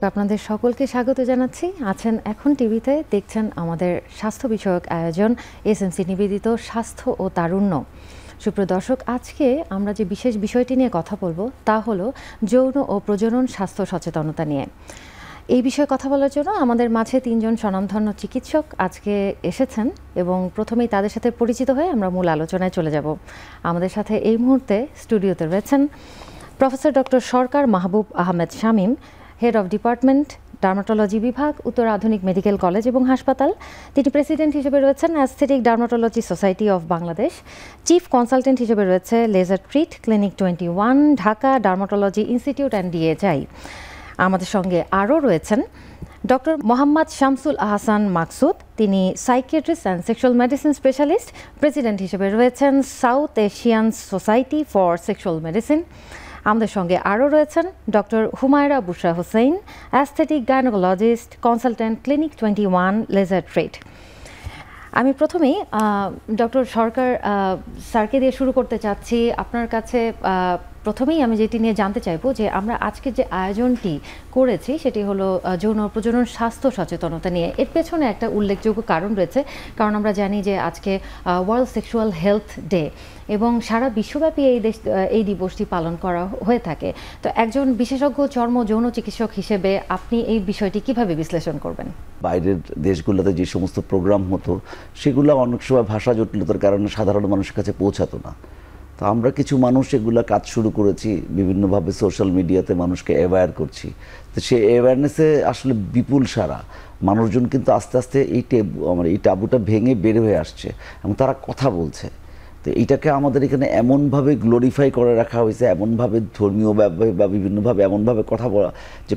আপনাদের সকলকে স্বাগত জানাচ্ছি। আছেন এখন টিভিতে, দেখছেন আমাদের স্বাস্থ্য বিষয়ক আয়োজন এসএমসি নিবেদিত স্বাস্থ্য ও তারুণ্য। সুপ্রিয় দর্শক, আজকে আমরা যে বিশেষ বিষয়টি নিয়ে কথা বলবো তা হলো যৌন ও প্রজনন স্বাস্থ্য সচেতনতা নিয়ে। এই বিষয়ে কথা বলার জন্য আমাদের মাঝে তিনজন স্বনামধন্য চিকিৎসক আজকে এসেছেন এবং প্রথমেই তাদের সাথে পরিচিত হয়ে আমরা মূল আলোচনায় চলে যাব। আমাদের সাথে এই মুহূর্তে স্টুডিওতে রয়েছেন professor doctor Sarkar Mahbub Ahmed Shamim, head of department dermatology বিভাগ, উত্তর আধুনিক মেডিকেল কলেজ এবং হাসপাতাল। তিনি প্রেসিডেন্ট হিসেবে রয়েছেন aesthetic dermatology society of Bangladesh. Chief consultant হিসেবে রয়েছে laser treat clinic 21, Dhaka dermatology institute and DHI. আমাদের সঙ্গে আরও রয়েছেন ডক্টর মোহাম্মদ শামসুল আহসান মাকসুদ, তিনি psychiatrist and sexual medicine specialist, president হিসেবে রয়েছেন South Asian society for sexual medicine. আমাদের সঙ্গে আরও রয়েছেন doctor Humaira Bushra Hossain, aesthetic gynaecologist, consultant clinic 21, laser treat. আমি প্রথমেই ডক্টর সরকার স্যারকে দিয়ে শুরু করতে চাচ্ছি। আপনার কাছে প্রথমেই আমি যেটি নিয়ে জানতে চাইবো যে আমরা আজকে যে আয়োজনটি করেছি সেটি হলো যৌন প্রজনন স্বাস্থ্য সচেতনতা নিয়ে। এর পেছনে একটা উল্লেখযোগ্য কারণ রয়েছে, কারণ আমরা জানি যে আজকে ওয়ার্ল্ড সেক্সুয়াল হেলথ ডে এবং সারা বিশ্বব্যাপী এই দিবসটি পালন করা হয়ে থাকে। তো একজন বিশেষজ্ঞ চর্ম যৌন চিকিৎসক হিসেবে আপনি এই বিষয়টি কিভাবে বিশ্লেষণ করবেন? বাইরের দেশগুলোতে যে সমস্ত প্রোগ্রাম হতো সেগুলো অনেক সময় ভাষা জটিলতার কারণে সাধারণ মানুষের কাছে পৌঁছাতো না। তো আমরা কিছু মানুষ এগুলো কাজ শুরু করেছি, বিভিন্নভাবে সোশ্যাল মিডিয়াতে মানুষকে অ্যাওয়্যার করছি। তো সেই অ্যাওয়ারনেসে আসলে বিপুল সারা মানুষজন কিন্তু আস্তে আস্তে এই টাবুটা ভেঙে বের হয়ে আসছে এবং তারা কথা বলছে। তো এইটাকে আমাদের এখানে এমনভাবে গ্লোরিফাই করে রাখা হয়েছে, এমনভাবে ধর্মীয় বা বিভিন্নভাবে এমনভাবে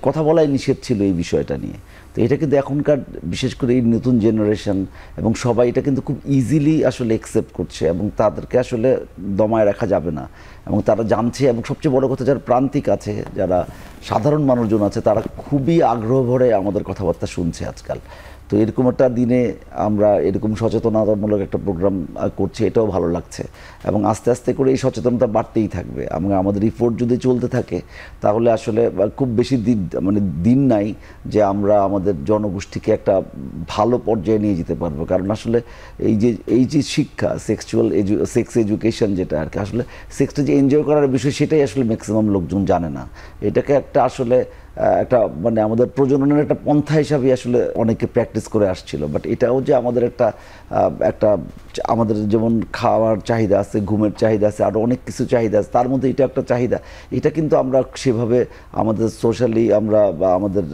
কথা বলাই নিষেধ ছিল এই বিষয়টা নিয়ে। তো এটা কিন্তু এখনকার বিশেষ করে এই নতুন জেনারেশন এবং সবাই এটা কিন্তু খুব ইজিলি আসলে অ্যাকসেপ্ট করছে এবং তাদেরকে আসলে দমায় রাখা যাবে না এবং তারা জানছে। এবং সবচেয়ে বড় কথা, যারা প্রান্তিক আছে, যারা সাধারণ মানুষজন আছে, তারা খুবই আগ্রহ ভরে আমাদের কথাবার্তা শুনছে আজকাল। তো এরকম একটা দিনে আমরা এরকম সচেতনতামূলক একটা প্রোগ্রাম করছি, এটাও ভালো লাগছে এবং আস্তে আস্তে করে এই সচেতনতা বাড়তেই থাকবে এবং আমাদের রিপোর্ট যদি চলতে থাকে তাহলে আসলে খুব বেশি দিন নাই যে আমরা আমাদের জনগোষ্ঠীকে একটা ভালো পর্যায়ে নিয়ে যেতে পারবো। কারণ আসলে এই যে শিক্ষা, সেক্স এডুকেশন, যেটা আর কি, আসলে সেক্সটা যে এনজয় করার বিষয় সেটাই আসলে ম্যাক্সিমাম লোকজন জানে না। এটাকে একটা আসলে একটা আমাদের প্রজননের একটা পন্থা হিসাবে আসলে অনেকে প্র্যাকটিস করে আসছিল। বাট এটাও যে আমাদের একটা আমাদের যেমন খাওয়ার চাহিদা আছে, ঘুমের চাহিদা আছে, আরও অনেক কিছু চাহিদা আছে, তার মধ্যে এটা একটা চাহিদা। এটা কিন্তু আমরা সেভাবে আমাদের সোশ্যালি আমরা বা আমাদের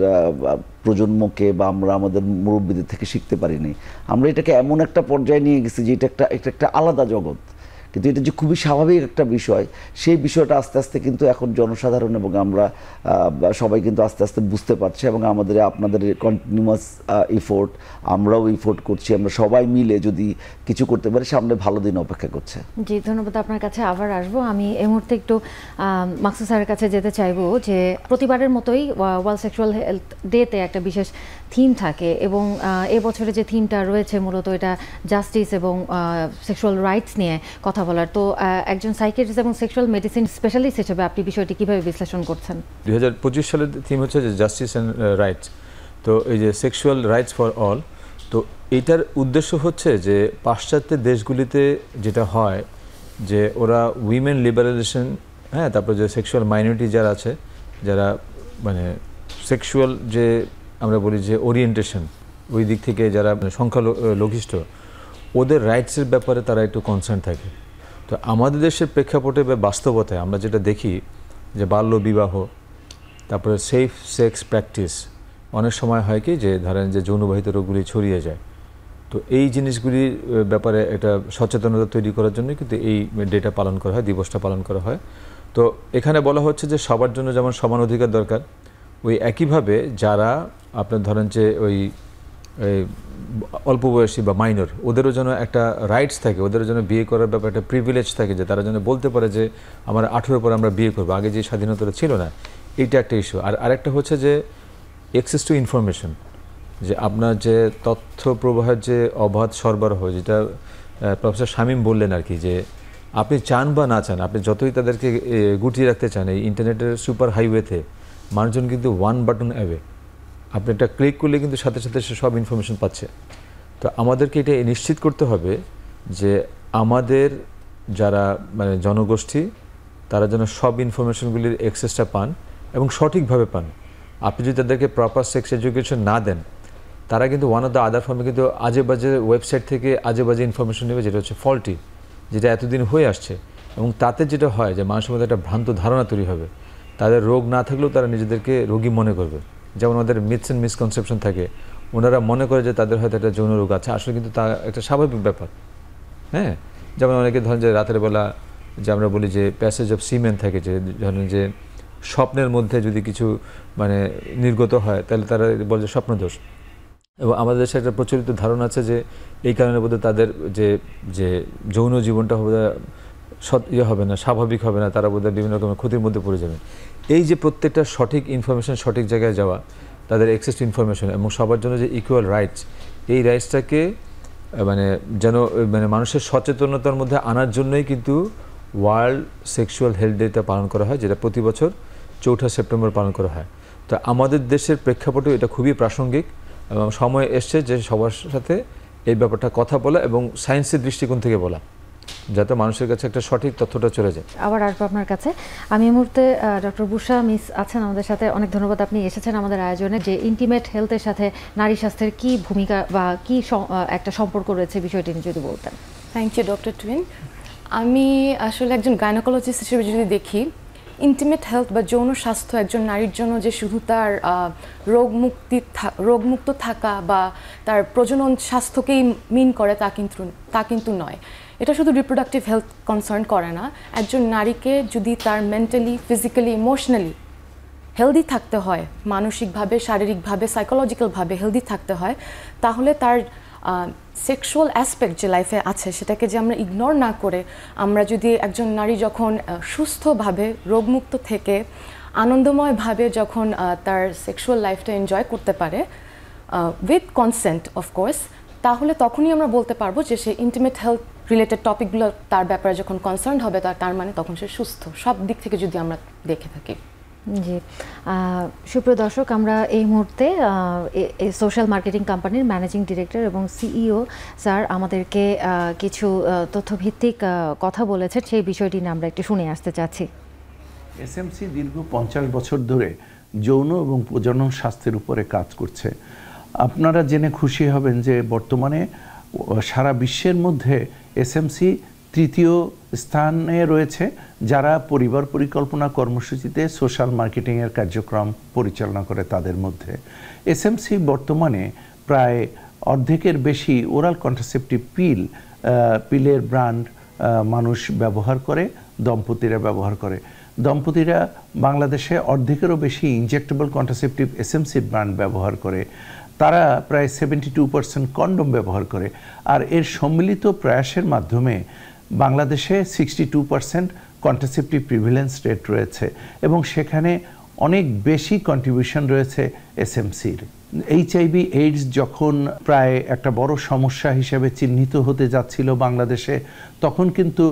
প্রজন্মকে বা আমরা আমাদের মুরব্বীদের থেকে শিখতে পারিনি। আমরা এটাকে এমন একটা পর্যায়ে নিয়ে গেছি যে এটা একটা আলাদা জগৎ, কিন্তু এটা যে খুবই স্বাভাবিক একটা বিষয়, সেই বিষয়টা আস্তে আস্তে কিন্তু এখন জনসাধারণ এবং আমরা সবাই কিন্তু আস্তে আস্তে বুঝতে পারছি এবং আপনাদের কন্টিনিউয়াস এফোর্ট, আমরাও এফোর্ট করছি। আমরা সবাই মিলে যদি কিছু করতে পারি, সামনে ভালো দিন অপেক্ষা করছে। জি, ধন্যবাদ। আপনার কাছে আবার আসবো। আমি এই মুহূর্তে একটু মাকসুদ স্যারের কাছে যেতে চাইবো যে প্রতিবারের মতোই ওয়ার্ল্ড সেক্সুয়াল হেলথ ডেতে একটা বিশেষ থিম থাকে এবং এবছরে যে থিমটা রয়েছে মূলত এটা জাস্টিস এবং সেক্সুয়াল রাইটস নিয়ে কথা বলার। তো একজন সাইকিয়াট্রিস্ট এবং সেক্সুয়াল মেডিসিন স্পেশালিস্ট হিসেবে আপনি বিষয়টি কিভাবে বিশ্লেষণ করছেন? 2025 সালের থিম হচ্ছে যে জাস্টিস অ্যান্ড রাইটস। তো এই যে সেক্সুয়াল রাইটস ফর অল, তো এইটার উদ্দেশ্য হচ্ছে যে পাশ্চাত্যের দেশগুলিতে যেটা হয় যে ওরা উইমেন লিবারালাইজেশন, হ্যাঁ, তারপর যে সেক্সুয়াল মাইনরিটি যারা আছে, যারা সেক্সুয়াল যে আমরা বলি যে ওরিয়েন্টেশন, ওই দিক থেকে যারা সংখ্যালঘিষ্ঠ, ওদের রাইটসের ব্যাপারে তারা একটু কনসার্ন থাকে। তো আমাদের দেশের প্রেক্ষাপটে বা বাস্তবতায় আমরা যেটা দেখি যে বাল্য বিবাহ, তারপরে সেফ সেক্স প্র্যাকটিস, অনেক সময় হয় কি যে ধরেন যে যৌনবাহিত রোগগুলি ছড়িয়ে যায়। তো এই জিনিসগুলির ব্যাপারে এটা সচেতনতা তৈরি করার জন্য কিন্তু এই ডেটা পালন করা হয়, দিবসটা পালন করা হয়। তো এখানে বলা হচ্ছে যে সবার জন্য যেমন সমান অধিকার দরকার, ওই একইভাবে যারা আপনার ধরেন যে ওই অল্প বয়সী বা মাইনর, ওদেরও যেন একটা রাইটস থাকে, ওদেরও যেন বিয়ে করার ব্যাপারে একটা প্রিভিলেজ থাকে, যে তারা যেন বলতে পারে যে আমার 18 পরে আমরা বিয়ে করবো, আগে যে স্বাধীনতাটা ছিল না, এইটা একটা ইস্যু। আর আরেকটা হচ্ছে যে অ্যাক্সেস টু ইনফরমেশন, যে আপনার যে তথ্য প্রবাহের যে অবাধ সরবরাহ, যেটা প্রফেসর শামীম বললেন আর কি, যে আপনি চান বা না চান, আপনি যতই তাদেরকে গুটিয়ে রাখতে চান, এই ইন্টারনেটের সুপার হাইওয়েতে মানুষজন কিন্তু ওয়ান বাটন অ্যাওয়ে আপনি একটা ক্লিক করলে কিন্তু সাথে সাথে সে সব ইনফরমেশন পাচ্ছে। তো আমাদেরকে এটা নিশ্চিত করতে হবে যে আমাদের যারা মানে জনগোষ্ঠী তারা যেন সব ইনফরমেশনগুলির অ্যাক্সেসটা পান এবং সঠিকভাবে পান। আপনি যদি তাদেরকে প্রপার সেক্স এডুকেশন না দেন, তারা কিন্তু ওয়ান অফ দ্য আদার ফর্মে কিন্তু আজে বাজে ওয়েবসাইট থেকে আজে বাজে ইনফরমেশন নেবে, যেটা হচ্ছে ফল্টি, যেটা এতদিন হয়ে আসছে। এবং তাতে যেটা হয় যে মানুষের মধ্যে একটা ভ্রান্ত ধারণা তৈরি হবে, তাদের রোগ না থাকলেও তারা নিজেদেরকে রোগী মনে করবে। যেমন ওদের মিথস অ্যান্ড মিসকনসেপশন থাকে, ওনারা মনে করে যে তাদের হয়তো একটা যৌন রোগ আছে, আসলে কিন্তু তা একটা স্বাভাবিক ব্যাপার। হ্যাঁ, যেমন অনেকে ধরেন যে রাতের বেলা যে আমরা বলি যে প্যাসেজ অফ সিমেন থাকে, যে ধরেন যে স্বপ্নের মধ্যে যদি কিছু মানে নির্গত হয় তাহলে তারা বলে যে স্বপ্নদোষ। এবং আমাদের দেশে একটা প্রচলিত ধারণা আছে যে এই কারণে বোধহয় তাদের যে যে যৌন জীবনটা হবে না, স্বাভাবিক হবে না, তারা বোধহয় বিভিন্ন রকমের ক্ষতির মধ্যে পড়ে যাবে। এই যে প্রত্যেকটা সঠিক ইনফরমেশন সঠিক জায়গায় যাওয়া, তাদের অ্যাক্সেস টু ইনফরমেশন এবং সবার জন্য যে ইকুয়াল রাইটস, এই রাইটসটাকে মানে যেন মানে মানুষের সচেতনতার মধ্যে আনার জন্যই কিন্তু ওয়ার্ল্ড সেক্সুয়াল হেলথ ডেটা পালন করা হয়, যেটা প্রতি বছর 4 সেপ্টেম্বর পালন করা হয়। তো আমাদের দেশের প্রেক্ষাপটে এটা খুবই প্রাসঙ্গিক এবং সময় এসছে যে সবার সাথে এই ব্যাপারটা কথা বলা এবং সায়েন্সের দৃষ্টিকোণ থেকে বলা, যাতে মানুষের কাছে একটা সঠিক তথ্যটা চলে যায়। আবার আসবো আপনার কাছে। আমি এই মুহূর্তে ডক্টর বুশরা মিস আছেন আমাদের সাথে। অনেক ধন্যবাদ, আপনি এসেছেন আমাদের আয়োজনে। যে ইন্টিমেট হেলথের সাথে নারী স্বাস্থ্যের কি ভূমিকা বা কি একটা সম্পর্ক রয়েছে, বিষয়টি নিয়ে যদি বলতেন। থ্যাংক ইউ ডক্টর টুইন। আমি আসলে একজন গাইনোকোলজিস্ট হিসেবে যদি দেখি, ইন্টিমেট হেলথ বা যৌন স্বাস্থ্য একজন নারীর জন্য যে শুধু তার রোগমুক্ত থাকা বা তার প্রজনন স্বাস্থ্যকেই মিন করে তা কিন্তু নয়। এটা শুধু রিপ্রোডাক্টিভ হেলথ কনসার্ন করে না। একজন নারীকে যদি তার মেন্টালি, ফিজিক্যালি, ইমোশনালি হেলদি থাকতে হয়, মানসিকভাবে, শারীরিকভাবে, সাইকোলজিক্যালভাবে হেলদি থাকতে হয়, তাহলে তার সেক্সুয়াল অ্যাসপেক্ট যে লাইফে আছে সেটাকে যে আমরা ইগনোর না করে, আমরা যদি একজন নারী যখন সুস্থভাবে রোগমুক্ত থেকে আনন্দময়ভাবে যখন তার সেক্সুয়াল লাইফটা এনজয় করতে পারে উইথ কনসেন্ট অফকোর্স, তাহলে তখনই আমরা বলতে পারবো যে সে ইন্টিমেট হেলথ রিলেটেড টপিকগুলো তার ব্যাপারে যখন কনসার্ন হবে, তার মানে তখন সে সুস্থ, সব দিক থেকে যদি আমরা দেখে থাকি। জি, সুপ্রিয় দর্শক, আমরা এই মুহূর্তে সোশ্যাল মার্কেটিং কোম্পানির ম্যানেজিং ডিরেক্টর এবং সিইও স্যার আমাদেরকে কিছু তথ্যভিত্তিক কথা বলেছেন, সেই বিষয়টি নিয়ে আমরা একটু শুনে আসতে চাচ্ছি। এসএমসি দীর্ঘ 50 বছর ধরে যৌন এবং প্রজনন স্বাস্থ্যের উপরে কাজ করছে। আপনারা জেনে খুশি হবেন যে বর্তমানে সারা বিশ্বের মধ্যে এসএমসি তৃতীয় স্থানে রয়েছে, যারা পরিবার পরিকল্পনা কর্মসূচিতে সোশ্যাল মার্কেটিংয়ের কার্যক্রম পরিচালনা করে। তাদের মধ্যে এসএমসি বর্তমানে প্রায় অর্ধেকের বেশি ওরাল কন্ট্রাসেপটিভ পিলের ব্র্যান্ড মানুষ ব্যবহার করে, দম্পতিরা ব্যবহার করে। দম্পতিরা বাংলাদেশে অর্ধেকেরও বেশি ইনজেক্টেবল কন্ট্রাসেপটিভ এসএমসির ব্র্যান্ড ব্যবহার করে। তারা প্রায় 72% কন্ডোম ব্যবহার করে। আর এর সম্মিলিত প্রয়াসের মাধ্যমে বাংলাদেশে 62% কন্ট্রাসেপটিভ প্রিভিলেন্স রেট রয়েছে এবং সেখানে অনেক বেশি কন্ট্রিবিউশন রয়েছে এসএমসির। এইচআইভি এইডস যখন প্রায় একটা বড় সমস্যা হিসেবে চিহ্নিত হতে যাচ্ছিল বাংলাদেশে, তখন কিন্তু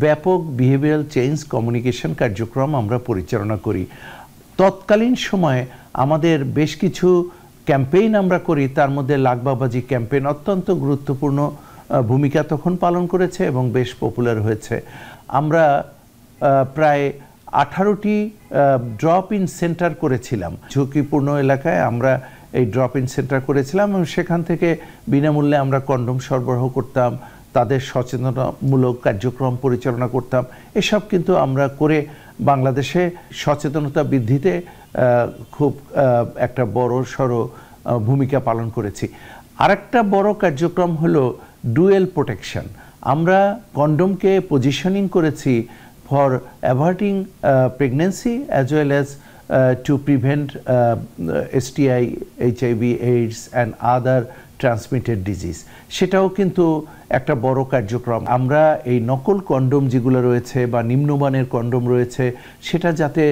ব্যাপক বিহেভিয়ারাল চেঞ্জ কমিউনিকেশন কার্যক্রম আমরা পরিচালনা করি। তৎকালীন সময়ে আমাদের বেশ কিছু ক্যাম্পেইন আমরা করি, তার মধ্যে লাকবাবাজি ক্যাম্পেইন অত্যন্ত গুরুত্বপূর্ণ ভূমিকা তখন পালন করেছে এবং বেশ পপুলার হয়েছে। আমরা প্রায় 18টি ড্রপ ইন সেন্টার করেছিলাম ঝুঁকিপূর্ণ এলাকায়। আমরা এই ড্রপ ইন সেন্টার করেছিলাম এবং সেখান থেকে বিনামূল্যে আমরা কন্ডোম সরবরাহ করতাম, তাদের সচেতনতামূলক কার্যক্রম পরিচালনা করতাম। এসব কিন্তু আমরা করে বাংলাদেশে সচেতনতা বৃদ্ধিতে খুব একটা বড় সড় ভূমিকা পালন করেছি। আরেকটা বড় কার্যক্রম হলো ডুয়েল প্রোটেকশন। আমরা কন্ডোমকে পজিশনিং করেছি for averting pregnancy as well as to prevent STI, HIV, AIDS and other transmitted disease. সেটাও কিন্তু একটা বড় কার্যক্রম। আমরা এই নকল কন্ডোম যেগুলো রয়েছে বা নিম্নমানের কন্ডোম রয়েছে, সেটা যাতে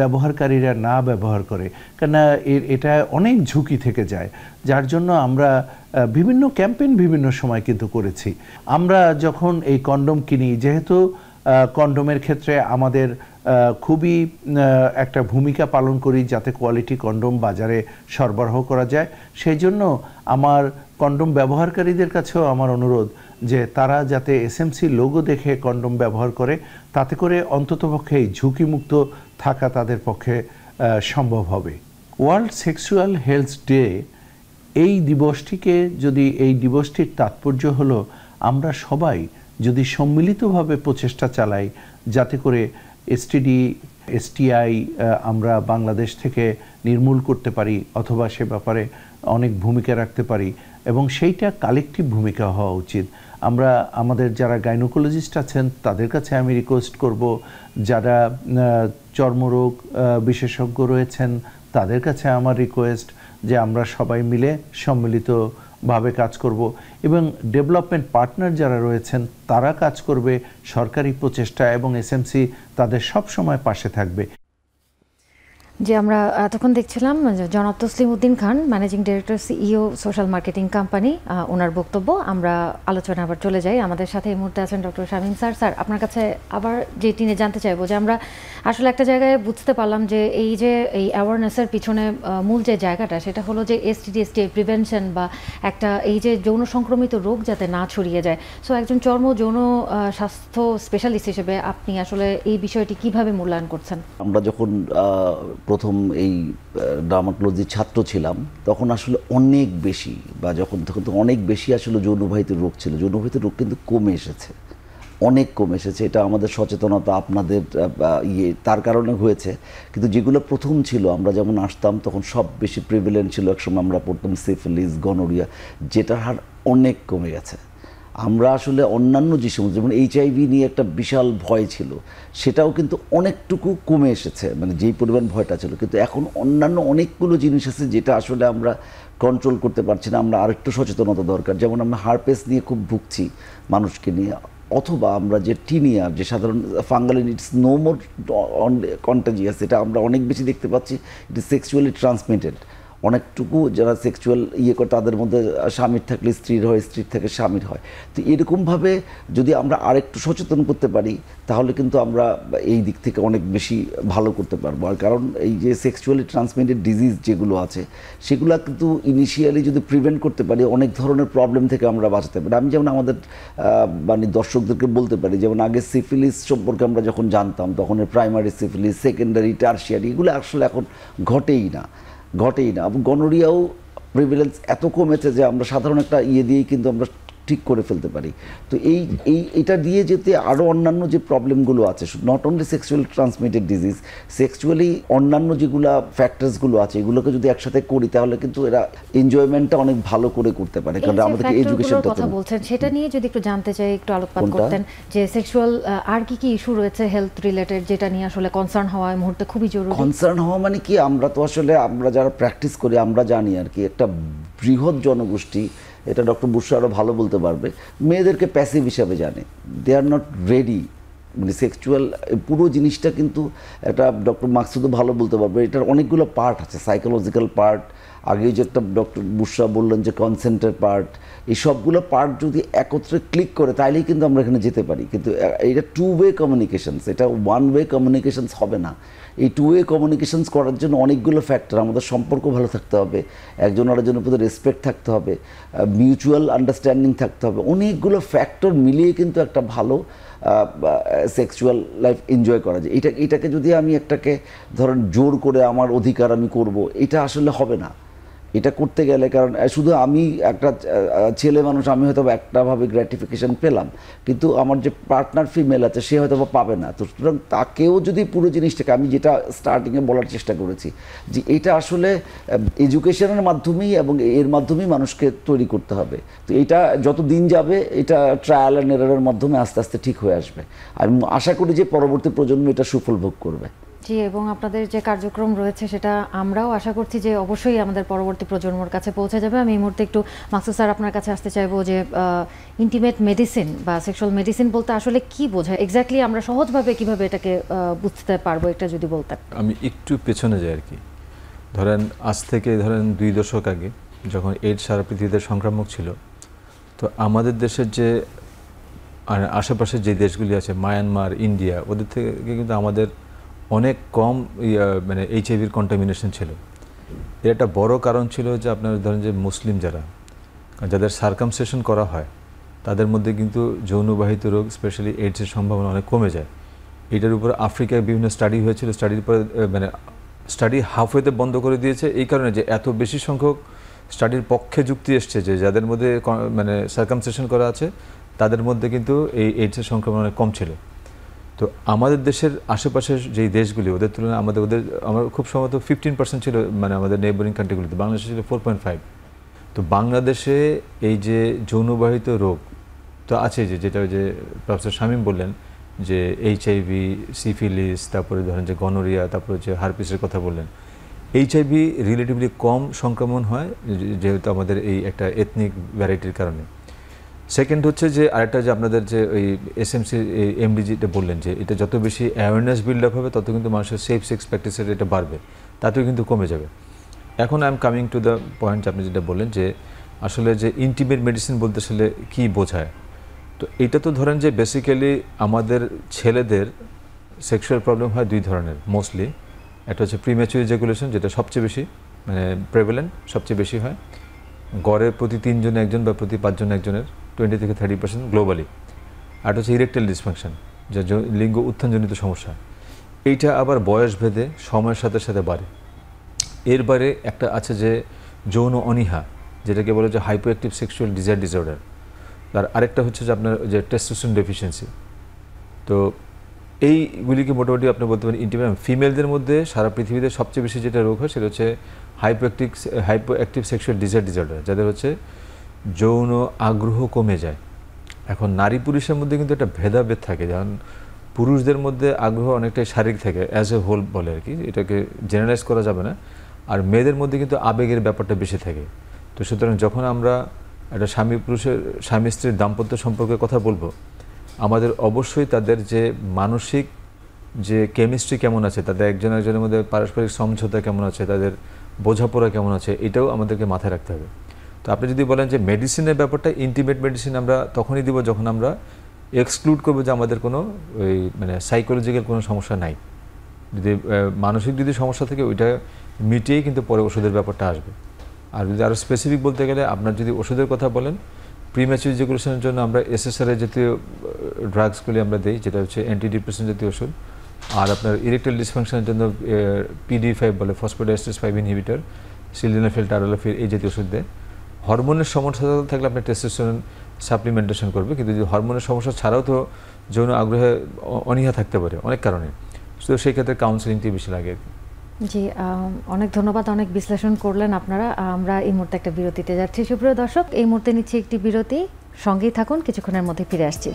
ব্যবহারকারীরা না ব্যবহার করে, কেননা এটা অনেক ঝুঁকি থেকে যায়, যার জন্য আমরা বিভিন্ন ক্যাম্পেইন বিভিন্ন সময় কিন্তু করেছি। আমরা যখন এই কন্ডোম কিনি, যেহেতু কন্ডোমের ক্ষেত্রে আমাদের খুবই একটা ভূমিকা পালন করি যাতে কোয়ালিটি কন্ডোম বাজারে সরবরাহ করা যায়। সেই জন্য আমার কন্ডোম ব্যবহারকারীদের কাছেও আমার অনুরোধ যে তারা যাতে এসএমসি লোগো দেখে কন্ডোম ব্যবহার করে, তাতে করে অন্ততপক্ষে ঝুঁকিমুক্ত থাকা তাদের পক্ষে সম্ভব হবে। ওয়ার্ল্ড সেক্সুয়াল হেলথ ডে, এই দিবসটিকে যদি, এই দিবসটির তাৎপর্য হলো আমরা সবাই যদি সম্মিলিতভাবে প্রচেষ্টা চালাই যাতে করে এসটিডি এসটিআই আমরা বাংলাদেশ থেকে নির্মূল করতে পারি অথবা সে ব্যাপারে অনেক ভূমিকা রাখতে পারি, এবং সেইটা কালেকটিভ ভূমিকা হওয়া উচিত। আমরা আমাদের যারা গাইনোকোলজিস্ট আছেন তাদের কাছে আমি রিকোয়েস্ট করব, যারা চর্মরোগ বিশেষজ্ঞ রয়েছেন তাদের কাছে আমার রিকোয়েস্ট যে আমরা সবাই মিলে সম্মিলিতভাবে কাজ করব, এবং ডেভেলপমেন্ট পার্টনার যারা রয়েছেন তারা কাজ করবে সরকারি প্রচেষ্টা, এবং এসএমসি তাদের সব সময় পাশে থাকবে। যে আমরা এতক্ষণ দেখছিলাম জনাব Taslim Uddin Khan, managing director CEO social marketing company, ওনার বক্তব্য। আমরা আলোচনা আবার চলে যাই। আমাদের সাথে এই মুহূর্তে আছেন ডক্টর শামীম স্যার। স্যার, আপনার কাছে আবার যেটি নিয়ে জানতে চাইবো যে আমরা আসলে একটা জায়গায় বুঝতে পারলাম যে এই অ্যাওয়ারনেসের পিছনে মূল যে জায়গাটা সেটা হলো যে এসটিডি এসটিআই প্রিভেনশন বা একটা এই যে যৌন সংক্রমিত রোগ যাতে না ছড়িয়ে যায়। সো একজন যৌন স্বাস্থ্য স্পেশালিস্ট হিসেবে আপনি আসলে এই বিষয়টি কিভাবে মূল্যায়ন করছেন? আমরা যখন প্রথম এই ডার্মাটোলজির ছাত্র ছিলাম তখন আসলে অনেক বেশি, বা তখন তো অনেক বেশি আসলে যৌনবাহিত রোগ ছিল। যৌনবাহিত রোগ কিন্তু কমে এসেছে, অনেক কমে এসেছে। এটা আমাদের সচেতনতা আপনাদের তার কারণে হয়েছে। কিন্তু যেগুলো প্রথম ছিল, আমরা যেমন আসতাম তখন সব বেশি প্রিভিলেন্ট ছিল। একসময় আমরা পড়তাম সিফিলিস, গনোরিয়া, যেটার হার অনেক কমে গেছে। আমরা আসলে অন্যান্য যে সমস্ত, যেমন এইচআইভি নিয়ে একটা বিশাল ভয় ছিল, সেটাও কিন্তু অনেকটুকু কমে এসেছে, মানে যেই পরিমাণ ভয়টা ছিল। কিন্তু এখন অন্যান্য অনেকগুলো জিনিস আছে যেটা আসলে আমরা কন্ট্রোল করতে পারছি না। আমরা আরেকটু সচেতনতা দরকার। যেমন আমরা হারপেস নিয়ে খুব ভুগছি মানুষকে নিয়ে, অথবা আমরা যে টিনিয়া, যে সাধারণ fungal, it's no more contagious, এটা আমরা অনেক বেশি দেখতে পাচ্ছি। It is sexually transmitted. অনেকটুকু যারা সেক্সুয়াল করে তাদের মধ্যে স্বামীর থাকলে স্ত্রীর হয়, স্ত্রীর থেকে স্বামীর হয়। তো এরকমভাবে যদি আমরা আরেকটু সচেতন করতে পারি তাহলে কিন্তু আমরা এই দিক থেকে অনেক বেশি ভালো করতে পারবো। আর কারণ এই যে সেক্সুয়ালি ট্রান্সমিটেড ডিজিজ যেগুলো আছে সেগুলো কিন্তু ইনিশিয়ালি যদি প্রিভেন্ট করতে পারি অনেক ধরনের প্রবলেম থেকে আমরা বাঁচাতে পারি। আমি যেমন আমাদের মানে দর্শকদেরকে বলতে পারি, যেমন আগে সিফিলিস সম্পর্কে আমরা যখন জানতাম তখন প্রাইমারি সিফিলিস, সেকেন্ডারি, টারশিয়ারি, এগুলো আসলে এখন ঘটেই না। গনোরিয়াও প্রিভিলেন্স এত কমেছে যে আমরা সাধারণ একটা দিয়েই কিন্তু আমরা ঠিক করে ফেলতে পারি। তো এইটা দিয়ে যেতে আরও অন্যান্য যে প্রবলেমগুলো আছে, not only sexually transmitted disease, sexually অন্যান্য যেগুলো ফ্যাক্টরসগুলো আছে এগুলোকে যদি একসাথে করি তাহলে কিন্তু এরা এনজয়মেন্টটা অনেক ভালো করে করতে পারে। কারণ আমাদেরকে এডুকেশনটা কথা বলছেন, সেটা নিয়ে যদি একটু জানতে চাই, একটু আলোকপাত করতেন যে সেক্সুয়াল আর কি ইস্যু রয়েছে হেলথ রিলেটেড যেটা নিয়ে আসলে কনসার্ন হওয়া এই মুহূর্তে খুবই জরুরি। কনসার্ন হওয়া মানে কি, আমরা তো আসলে আমরা যারা প্র্যাকটিস করি আমরা জানি আর কি, একটা বৃহৎ জনগোষ্ঠী, এটা ডক্টর বুশরা আরও ভালো বলতে পারবে, মেয়েদেরকে প্যাসিভ হিসাবে জানে। দে আর নট রেডি, মানে সেক্সুয়াল পুরো জিনিসটা কিন্তু একটা ডক্টর মাকসুদও ভালো বলতে পারবে। এটার অনেকগুলো পার্ট আছে, সাইকোলজিক্যাল পার্ট, আগে যে একটা ডক্টর বুশরা বললেন যে কনসেন্টের পার্ট, এই সবগুলো পার্ট যদি একত্রে ক্লিক করে তাইলেই কিন্তু আমরা এখানে যেতে পারি। কিন্তু এটা টু ওয়ে কমিউনিকেশনস, এটা ওয়ান ওয়ে কমিউনিকেশনস হবে না। এই টু ওয়ে কমিউনিকেশনস করার জন্য অনেকগুলো ফ্যাক্টর, আমাদের সম্পর্ক ভালো থাকতে হবে, একজন আরেকজনের প্রতি রেসপেক্ট থাকতে হবে, মিউচুয়াল আন্ডারস্ট্যান্ডিং থাকতে হবে, অনেকগুলো ফ্যাক্টর মিলিয়ে কিন্তু একটা ভালো সেক্সুয়াল লাইফ এনজয় করা যায়। এটাকে যদি আমি একটাকে ধরেন জোর করে আমার অধিকার আমি করব, এটা আসলে হবে না। এটা করতে গেলে, কারণ শুধু আমি একটা ছেলে মানুষ, আমি হয়তো একটাভাবে গ্র্যাটিফিকেশান পেলাম, কিন্তু আমার যে পার্টনার ফিমেল আছে সে হয়তো পাবে না। তো সুতরাং তাকেও যদি পুরো জিনিসটাকে, আমি যেটা স্টার্টিংয়ে বলার চেষ্টা করেছি যে এটা আসলে এডুকেশনের মাধ্যমেই এবং এর মাধ্যমেই মানুষকে তৈরি করতে হবে। তো এটা যত দিন যাবে এটা ট্রায়াল অ্যান্ড এরারের মাধ্যমে আস্তে আস্তে ঠিক হয়ে আসবে। আমি আশা করি যে পরবর্তী প্রজন্ম এটা সুফল ভোগ করবে। জি, এবং আপনাদের যে কার্যক্রম রয়েছে সেটা আমরাও আশা করছি যে অবশ্যই আমাদের পরবর্তী প্রজন্মর কাছে পৌঁছে যাবে। আমি এই মুহূর্তে একটু মাকসুদ স্যার আপনার কাছে আসতে চাইবো যে ইন্টিমেট মেডিসিন বা সেক্সুয়াল মেডিসিন বলতে আসলে কি বোঝায় এক্স্যাক্টলি, আমরা সহজভাবে কিভাবে এটাকে বুঝতে পারবো, এটা যদি বলতেন। আমি একটু পেছনে যাই আর কি। ধরেন আজ থেকে 2 দশক আগে যখন এইডস সারা পৃথিবীতে সংক্রামক ছিল, তো আমাদের দেশের যে আশেপাশের যে দেশগুলি আছে, মায়ানমার, ইন্ডিয়া, ওদের থেকে কিন্তু আমাদের অনেক কম মানে এইচআইভির কন্টামিনেশন ছিল। এর একটা বড় কারণ ছিল যে আপনার ধরেন যে মুসলিম যাদের সার্কামসিশন করা হয় তাদের মধ্যে কিন্তু যৌনবাহিত রোগ স্পেশালি এইডসের সম্ভাবনা অনেক কমে যায়। এটার উপর আফ্রিকায় বিভিন্ন স্টাডি হয়েছিল, স্টাডির পরে মানে স্টাডি হাফওয়েতে বন্ধ করে দিয়েছে এই কারণে যে এত বেশি সংখ্যক স্টাডির পক্ষে যুক্তি এসছে যে যাদের মধ্যে মানে সার্কামসিশন করা আছে তাদের মধ্যে কিন্তু এই এইডসের সংক্রমণ অনেক কম ছিল। তো আমাদের দেশের আশেপাশের যেই দেশগুলি ওদের তুলনায় আমার খুব সম্ভবত 15% ছিল মানে আমাদের নেইবারিং কান্ট্রিগুলিতে, বাংলাদেশে ছিল 4.5। তো বাংলাদেশে এই যে যৌনবাহিত রোগ তো আছে যেটা যে প্রফেসর শামীম বললেন যে এইচআইভি, সিফিলিস, তারপরে ধরেন যে গনোরিয়া, তারপরে যে হারপিসের কথা বললেন। এইচআইভি রিলেটিভলি কম সংক্রমণ হয় যেহেতু আমাদের এই একটা এথনিক ভ্যারাইটির কারণে। সেকেন্ড হচ্ছে যে আরেকটা যে আপনাদের যে ওই এসএমসি এমডি যেটা বললেন যে এটা যত বেশি অ্যাওয়ারনেস বিল্ড আপ হবে তত কিন্তু মানুষের সেফ সেক্স প্র্যাকটিসের এটা বাড়বে, তাতেও কিন্তু কমে যাবে। এখন I am coming to the point আপনি যেটা বললেন যে আসলে যে ইন্টিমেট মেডিসিন বলতে আসলে কী বোঝায়। তো এটা তো ধরেন যে বেসিক্যালি আমাদের ছেলেদের সেক্সুয়াল প্রবলেম হয় দুই ধরনের মোস্টলি। একটা হচ্ছে প্রিম্যাচুর ইজাকুলেশন, যেটা সবচেয়ে বেশি মানে প্রেভেলেন্ট, সবচেয়ে বেশি হয় গড়ে প্রতি 3 জনে একজন বা প্রতি 5 জনে একজনের 20 থেকে 30% গ্লোবালি। আর হচ্ছে ইরেকটাইল ডিসফাংশন, যা লিঙ্গ উত্থানজনিত সমস্যা। এইটা আবার বয়স ভেদে সময়ের সাথে সাথে বাড়ে। এর বাইরে একটা আছে যে যৌন অনীহা, যেটাকে বলে যে hypoactive sexual desire disorder. আর আরেকটা হচ্ছে যে আপনার যে টেস্টোস্টেরন ডেফিসিয়েন্সি। তো এইগুলিকে মোটামুটি আপনি বলতে পারেন ইন্টিমেট। ফিমেলদের মধ্যে সারা পৃথিবীতে সবচেয়ে বেশি যেটা রোগ হয় সেটা হচ্ছে hypo active sexual desire disorder, যাদের হচ্ছে যৌন আগ্রহ কমে যায়। এখন নারী পুরুষের মধ্যে কিন্তু একটা ভেদাভেদ থাকে, যেমন পুরুষদের মধ্যে আগ্রহ অনেকটাই শারীরিক থাকে অ্যাজ এ হোল বলে আর কি, এটাকে জেনারেলাইজ করা যাবে না। আর মেয়েদের মধ্যে কিন্তু আবেগের ব্যাপারটা বেশি থাকে। তো সুতরাং যখন আমরা একটা স্বামী স্ত্রীর দাম্পত্য সম্পর্কের কথা বলবো, আমাদের অবশ্যই তাদের যে মানসিক যে কেমিস্ট্রি কেমন আছে, তাদের একজন একজনের মধ্যে পারস্পরিক সমঝোতা কেমন আছে, তাদের বোঝাপড়া কেমন আছে, এটাও আমাদেরকে মাথায় রাখতে হবে। তো আপনি যদি বলেন যে মেডিসিনের ব্যাপারটা, ইন্টিমেট মেডিসিন আমরা তখনই দিব যখন আমরা এক্সক্লুড করবো যে আমাদের কোনো ওই মানে সাইকোলজিক্যাল কোনো সমস্যা নাই। যদি মানসিক যদি সমস্যা থাকে ওইটা মিটিয়েই কিন্তু পরে ওষুধের ব্যাপারটা আসবে। আর যদি আরও স্পেসিফিক বলতে গেলে আপনার যদি ওষুধের কথা বলেন, প্রিম্যাচুর ইজাকুলেশনের জন্য আমরা এসএসআরআই জাতীয় ড্রাগসগুলি আমরা দিই, যেটা হচ্ছে অ্যান্টিডিপ্রেসেন্ট জাতীয় ওষুধ। আর আপনার ইরেকটাইল ডিসফাংশনের জন্য PD5 বলে, ফসফোডাইএস্টারেজ 5 ইনহিবিটর, সিলডেনাফিল, টারোলাফিল, এই জাতীয় ওষুধ দেয়। হরমোনের সমস্যা থাকলে আপনার টেস্টোস্টেরন সাপ্লিমেন্টেশন করবে। কিন্তু যদি হরমোনের সমস্যা ছাড়াও তো যৌন আগ্রহে অনীহা থাকতে পারে অনেক কারণে, তো সেই ক্ষেত্রে কাউন্সেলিংটি বেশি লাগে। জি, অনেক ধন্যবাদ, অনেক বিশ্লেষণ করলেন আপনারা। আমরা এই মুহূর্তে একটা বিরতিতে যাচ্ছি। সুপ্রিয় দর্শক, এই মুহূর্তে নিচ্ছি একটি বিরতি, সঙ্গেই থাকুন, কিছুক্ষণের মধ্যে ফিরে আসছি।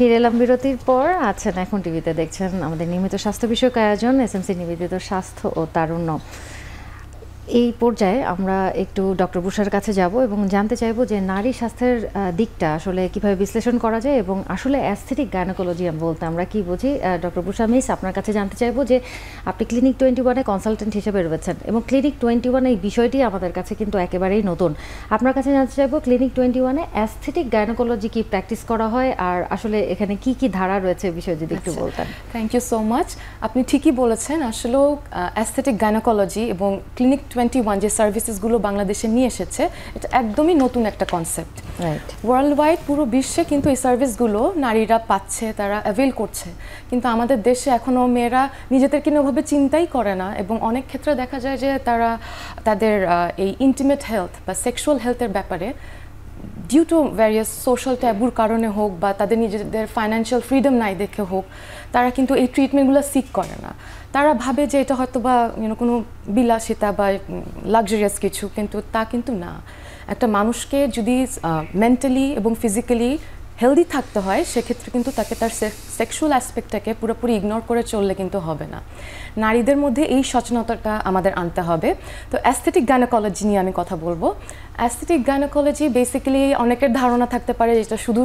ফিরে এলাম বিরতির পর। আছেন এখন টিভিতে দেখছেন আমাদের নিয়মিত স্বাস্থ্য বিষয়ক আয়োজন এসএমসি নিবেদিত স্বাস্থ্য ও তারুণ্য। এই পর্যায়ে আমরা একটু ডক্টর বুশার কাছে যাব এবং জানতে চাইবো যে নারী স্বাস্থ্যের দিকটা আসলে কিভাবে বিশ্লেষণ করা যায় এবং আসলে অ্যাস্থেটিক গাইনোকোলজি বলতে আমরা কি বুঝি। ডক্টর বুশা মিস, আপনার কাছে জানতে চাইবো যে আপনি ক্লিনিক 21-এ কনসালটেন্ট হিসেবে রয়েছেন এবং ক্লিনিক 21 এই বিষয়টি আমাদের কাছে কিন্তু একেবারেই নতুন। আপনার কাছে জানতে চাইবো ক্লিনিক 21-এ অ্যাস্থেটিক গাইনোকোলজি কি প্র্যাকটিস করা হয়, আর আসলে এখানে কি কি ধারা রয়েছে বিষয় যদি একটু বলতেন। Thank you so much. আপনি ঠিকই বলেছেন, আসলে অ্যাস্থেটিক গাইনোকোলজি এবং ক্লিনিক 21 যে সার্ভিসেসগুলো বাংলাদেশে নিয়ে এসেছে, এটা একদমই নতুন একটা কনসেপ্ট। ওয়ার্ল্ড ওয়াইড পুরো বিশ্বে কিন্তু এই সার্ভিসগুলো নারীরা পাচ্ছে, তারা অ্যাভেল করছে, কিন্তু আমাদের দেশে এখনও মেয়েরা নিজেদেরকে নিয়েভাবে চিন্তাই করে না এবং অনেক ক্ষেত্রে দেখা যায় যে তারা তাদের এই ইন্টিমেট হেলথ বা সেক্সুয়াল হেলথের ব্যাপারে ডিউ টু ভ্যারিয়াস সোশ্যাল ট্যাবুর কারণে হোক বা তাদের নিজেদের ফাইন্যান্সিয়াল ফ্রিডম নাই দেখে হোক, তারা কিন্তু এই ট্রিটমেন্টগুলো সিক করে না। তারা ভাবে যে এটা হয়তো বা কোনো বিলাসিতা বা লাক্সারিয়াস কিছু, কিন্তু তা কিন্তু না। একটা মানুষকে যদি মেন্টালি এবং ফিজিক্যালি হেলদি থাকতে হয়, সেক্ষেত্রে কিন্তু তাকে তার সেক্সুয়াল অ্যাসপেক্টটাকে পুরোপুরি ইগনোর করে চললে কিন্তু হবে না। নারীদের মধ্যে এই সচেতনতাটা আমাদের আনতে হবে। তো অ্যাস্থেটিক গাইনোকোলজি নিয়ে আমি কথা বলবো। অ্যাস্থেটিক গাইনোকোলজি বেসিক্যালি অনেকের ধারণা থাকতে পারে যেটা শুধু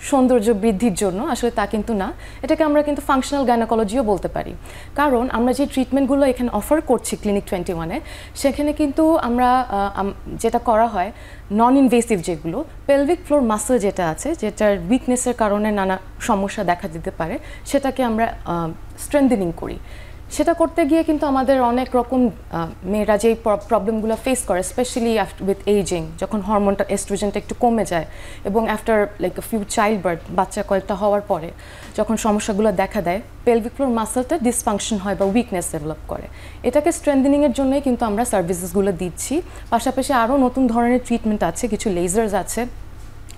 সৌন্দর্য বৃদ্ধির জন্য, আসলে তা কিন্তু না। এটাকে আমরা কিন্তু ফাংশনাল গাইনোকোলজিও বলতে পারি, কারণ আমরা যে ট্রিটমেন্টগুলো এখানে অফার করছি ক্লিনিক 21-এ, সেখানে কিন্তু আমরা যেটা করা হয় নন ইনভেসিভ, যেগুলো পেলভিক ফ্লোর মাসল যেটা আছে, যেটার উইকনেসের কারণে নানা সমস্যা দেখা দিতে পারে, সেটাকে আমরা স্ট্রেংথেনিং করি। সেটা করতে গিয়ে কিন্তু আমাদের অনেক রকম মেয়েরা যেই প্রবলেমগুলো ফেস করে, স্পেশালি উইথ এইজিং, যখন হরমোনটা এস্ট্রোজেনটা একটু কমে যায় এবং after like few child birth, বাচ্চা কয়েকটা হওয়ার পরে যখন সমস্যাগুলো দেখা দেয়, পেলভিক ফ্লোর মাসলটা ডিসফাংশন হয় বা উইকনেস ডেভেলপ করে। এটাকে স্ট্রেংথেনিংয়ের জন্যই কিন্তু আমরা সার্ভিসেসগুলো দিচ্ছি। পাশাপাশি আরও নতুন ধরনের ট্রিটমেন্ট আছে, কিছু লেজার্স আছে।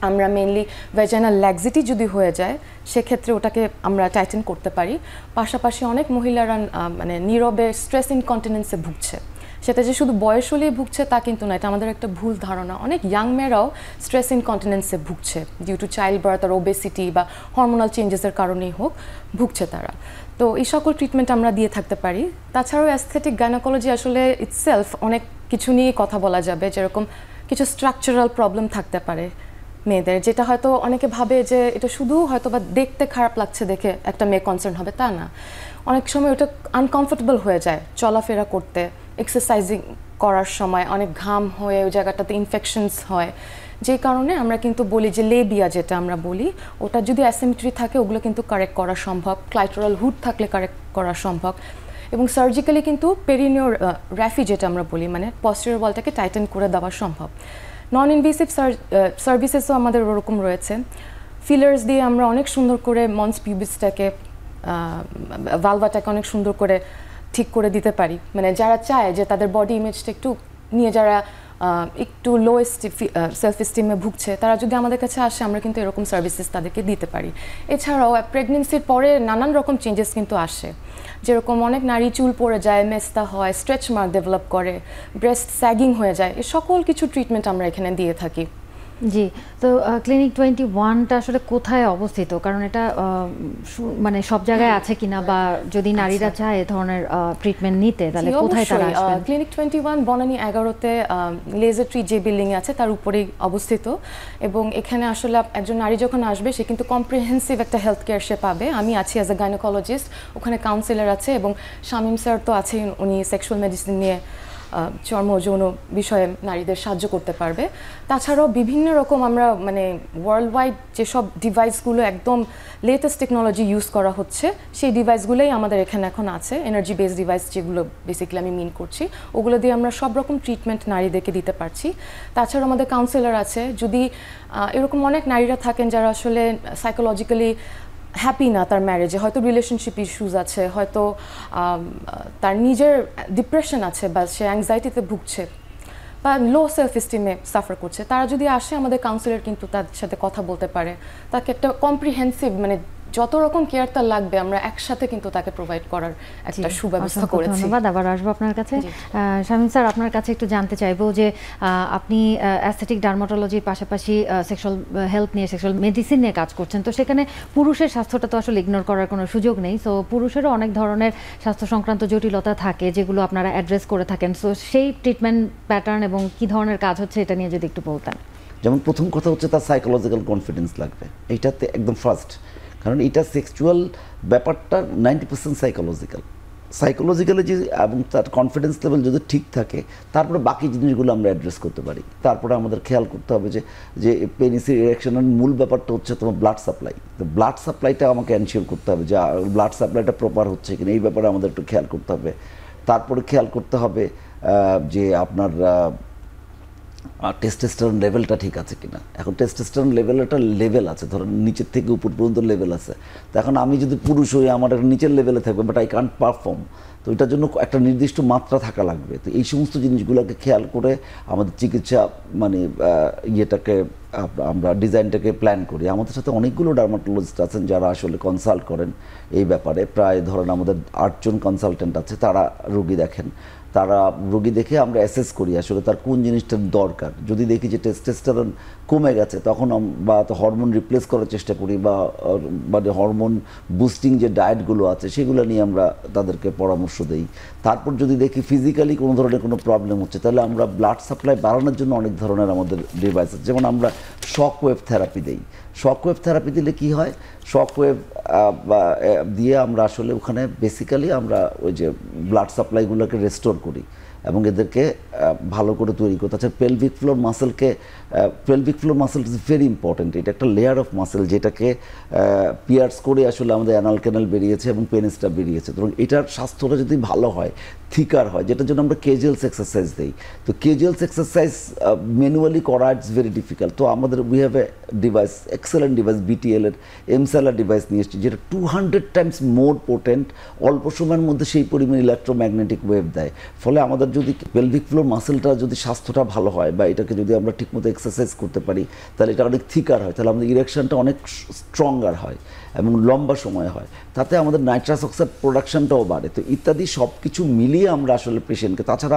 আমরা মেনলি ভ্যাজাইনাল ল্যাক্সিটি যদি হয়ে যায়, সেক্ষেত্রে ওটাকে আমরা টাইটেন করতে পারি। পাশাপাশি অনেক মহিলারা মানে নীরবে স্ট্রেস ইনকন্টিনেন্সে ভুগছে, সেটা যে শুধু বয়স হলেই ভুগছে তা কিন্তু না, এটা আমাদের একটা ভুল ধারণা। অনেক ইয়াং মেয়েরাও স্ট্রেস ইনকন্টিনেন্সে ভুগছে, ডিউ টু চাইল্ড বার্থ আর ওবেসিটি বা হরমোনাল চেঞ্জেসের কারণেই হোক, ভুগছে তারা। তো এই সকল ট্রিটমেন্ট আমরা দিয়ে থাকতে পারি। তাছাড়াও অ্যাস্থেটিক গাইনোকোলজি আসলে ইটসেলফ অনেক কিছু নিয়ে কথা বলা যাবে, যেরকম কিছু স্ট্রাকচারাল প্রবলেম থাকতে পারে মেয়েদের, যেটা হয়তো অনেকে ভাবে যে এটা শুধু হয়তো বা দেখতে খারাপ লাগছে দেখে একটা মেয়ে কনসার্ন হবে, তা না। অনেক সময় ওটা আনকমফোর্টেবল হয়ে যায় চলাফেরা করতে, এক্সারসাইজিং করার সময় অনেক ঘাম হয়ে ওই জায়গাটাতে ইনফেকশনস হয়, যে কারণে আমরা কিন্তু বলি যে লেবিয়া যেটা আমরা বলি, ওটা যদি অ্যাসিমেট্রি থাকে ওগুলো কিন্তু কারেক্ট করা সম্ভব, ক্লাইটোরাল হুড থাকলে কারেক্ট করা সম্ভব, এবং সার্জিক্যালি কিন্তু পেরিনিওর র্যাফি যেটা আমরা বলি, মানে পস্টেরিয়র ওয়ালটাকে টাইটেন করে দেওয়া সম্ভব। নন ইনভেসিভ সার্ভিসেসও আমাদের ওরকম রয়েছে। ফিলার্স দিয়ে আমরা অনেক সুন্দর করে মন্স পিউবিসটাকে, ভালভাটাকে অনেক সুন্দর করে ঠিক করে দিতে পারি। মানে যারা চায় যে তাদের বডি ইমেজটা একটু নিয়ে, যারা একটু লো সেলফ এস্টিমে ভুগছে, তারা যদি আমাদের কাছে আসে, আমরা কিন্তু এরকম সার্ভিসেস তাদেরকে দিতে পারি। এছাড়াও প্রেগনেন্সির পরে নানান রকম চেঞ্জেস কিন্তু আসে, যেরকম অনেক নারী চুল পড়ে যায়, মেস্তা হয়, স্ট্রেচ মার্ক ডেভেলপ করে, ব্রেস্ট স্যাগিং হয়ে যায়, এই সকল কিছু ট্রিটমেন্ট আমরা এখানে দিয়ে থাকি। জি, তো ক্লিনিক 21টা আসলে কোথায় অবস্থিত? কারণ এটা মানে সব জায়গায় আছে কিনা, বা যদি নারীরা চায় এ ধরনের ট্রিটমেন্ট নিতে, তাহলে কোথায় তারা আসবেন? ক্লিনিক 21 বনানী 11-তে লেজার ট্রি যে বিল্ডিং আছে তার উপরেই অবস্থিত, এবং এখানে আসলে একজন নারী যখন আসবে, সে কিন্তু কম্প্রিহেন্সিভ একটা হেলথ কেয়ার সে পাবে। আমি আছি অ্যাজ এ গাইনোকোলজিস্ট, ওখানে কাউন্সিলর আছে, এবং শামীম স্যার তো আছে, উনি সেক্সুয়াল মেডিসিন নিয়ে, চর্ম যৌন বিষয়ে নারীদের সাহায্য করতে পারবে। তাছাড়াও বিভিন্ন রকম আমরা মানে ওয়ার্ল্ড ওয়াইড যেসব ডিভাইসগুলো একদম লেটেস্ট টেকনোলজি ইউজ করা হচ্ছে, সেই ডিভাইসগুলোই আমাদের এখানে এখন আছে। এনার্জি বেসড ডিভাইস যেগুলো বেসিক্যালি আমি মিন করছি, ওগুলো দিয়ে আমরা সব রকম ট্রিটমেন্ট নারীদেরকে দিতে পারছি। তাছাড়াও আমাদের কাউন্সিলর আছে। যদি এরকম অনেক নারীরা থাকেন যারা আসলে সাইকোলজিক্যালি হ্যাপি না তার ম্যারেজে, হয়তো রিলেশনশিপ ইস্যুস আছে, হয়তো তার নিজের ডিপ্রেশন আছে, বা সে অ্যাংজাইটিতে ভুগছে, বা লো সেলফ এস্টিমে সাফার করছে, তারা যদি আসে, আমাদের কাউন্সিলর কিন্তু তার সাথে কথা বলতে পারে, তাকে একটা কম্প্রিহেন্সিভ মানে যত রকম কেয়ার তার লাগবে আমরা একসাথে কিন্তু তাকে প্রোভাইড করার একটা সুব্যবস্থা করেছি। ধন্যবাদ। আবার আসবো আপনার কাছে। শামীম স্যার, আপনার কাছে একটু জানতে চাইবো যে আপনি অ্যাস্থেটিক ডার্মাটোলজির পাশাপাশি সেক্সুয়াল হেলথ নিয়ে, সেক্সুয়াল মেডিসিন নিয়ে কাজ করছেন, তো সেখানে পুরুষের স্বাস্থ্যটা তো আসলে ইগনোর করার কোনো সুযোগ নেই। সো পুরুষেরও অনেক ধরনের স্বাস্থ্য সংক্রান্ত জটিলতা থাকে, যেগুলো আপনারা অ্যাড্রেস করে থাকেন। সো সেই ট্রিটমেন্ট প্যাটার্ন এবং কী ধরনের কাজ হচ্ছে, এটা নিয়ে যদি একটু বলতেন। যেমন প্রথম কথা হচ্ছে তার সাইকোলজিক্যাল কনফিডেন্স লাগবে, এইটাতে একদম ফার্স্ট। কারণ এটা সেক্সুয়াল ব্যাপারটা 90% সাইকোলজিক্যালি যে, এবং তার কনফিডেন্স লেভেল যদি ঠিক থাকে, তারপরে বাকি জিনিসগুলো আমরা অ্যাড্রেস করতে পারি। তারপরে আমাদের খেয়াল করতে হবে যে পেনিসের ইরেকশনের মূল ব্যাপারটা হচ্ছে তোমার ব্লাড সাপ্লাই। তো ব্লাড সাপ্লাইটা আমাকে এনশিওর করতে হবে, যে ব্লাড সাপ্লাইটা প্রপার হচ্ছে কিনা, এই ব্যাপারে আমাদের একটু খেয়াল করতে হবে। তারপরে খেয়াল করতে হবে যে আপনার টেস্টোস্টেরন লেভেলটা ঠিক আছে কিনা। এখন টেস্টোস্টেরন লেভেল একটা লেভেল আছে, ধরেন নিচের থেকে উপর পর্যন্ত লেভেল আছে। তো এখন আমি যদি পুরুষ হই, আমার একটা নিচের লেভেলে থাকবে, বাট আই কান্ট পারফর্ম, তো এটার জন্য একটা নির্দিষ্ট মাত্রা থাকা লাগবে। তো এই সমস্ত জিনিসগুলোকে খেয়াল করে আমাদের চিকিৎসা মানে ইয়েটাকে আমরা ডিজাইনটাকে প্ল্যান করি। আমাদের সাথে অনেকগুলো ডার্মাটোলজিস্ট আছেন যারা আসলে কনসাল্ট করেন এই ব্যাপারে। প্রায় ধরেন আমাদের 8 জন কনসালটেন্ট আছে, তারা রোগী দেখেন। তারা রোগী দেখে আমরা অ্যাসেস করি আসলে তার কোন জিনিসটার দরকার। যদি দেখি যে টেস্টোস্টেরন কমে গেছে তখন বা হরমোন রিপ্লেস করার চেষ্টা করি, বা মানে হরমোন বুস্টিং যে ডায়েটগুলো আছে সেগুলো নিয়ে আমরা তাদেরকে পরামর্শ দেই। তারপর যদি দেখি ফিজিক্যালি কোনো ধরনের কোনো প্রবলেম হচ্ছে তাহলে আমরা ব্লাড সাপ্লাই বাড়ানোর জন্য অনেক ধরনের আমাদের ডিভাইস আছে, যেমন আমরা শক ওয়েভ থেরাপি দিই। শক ওয়েভ থেরাপি দিলে কি হয়, শক ওয়েভ দিয়ে আমরা আসলে ওখানে বেসিক্যালি আমরা ওই যে ব্লাড সাপ্লাইগুলোকে রেস্টোর করি এবং এদেরকে ভালো করে তৈরি করি। তাছাড়া pelvic floor muscle is very important. এটা একটা লেয়ার অফ মাসেল যেটাকে পিয়ার্স করে আসলে আমাদের অ্যানাল ক্যানাল বেরিয়েছে এবং পেনিসটা বেরিয়েছে। তো এটার স্বাস্থ্যটা যদি ভালো হয়, থিকার হয়, যেটার জন্য আমরা কেজেলস এক্সারসাইজ দিই। তো কেজেলস এক্সারসাইজ ম্যানুয়ালি করা ইটস ভেরি ডিফিকাল্ট। তো আমাদের we have a device, excellent device, BTL এর এমসেলার ডিভাইস নিয়ে এসেছি, যেটা 200 টাইমস মোর পোটেন্ট, অল্প সময়ের মধ্যে সেই পরিমাণ ইলেকট্রোম্যাগনেটিক ওয়েভ দেয়। ফলে আমাদের যদি পেলভিক ফ্লোর মাসেলটা যদি স্বাস্থ্যটা ভালো হয় বা এটাকে যদি আমরা ঠিকমতো এক্সারসাইজ করতে পারি তাহলে এটা অনেক থিকার হয়, তাহলে আমাদের ইরেকশনটা অনেক স্ট্রঙ্গার হয় এবং লম্বা সময় হয়। তাতে আমাদের নাইট্রাস অক্সাইড প্রোডাকশনটাও বাড়ে। তো ইত্যাদি সব কিছু মিলিয়ে আমরা আসলে পেশেন্টকে, তাছাড়া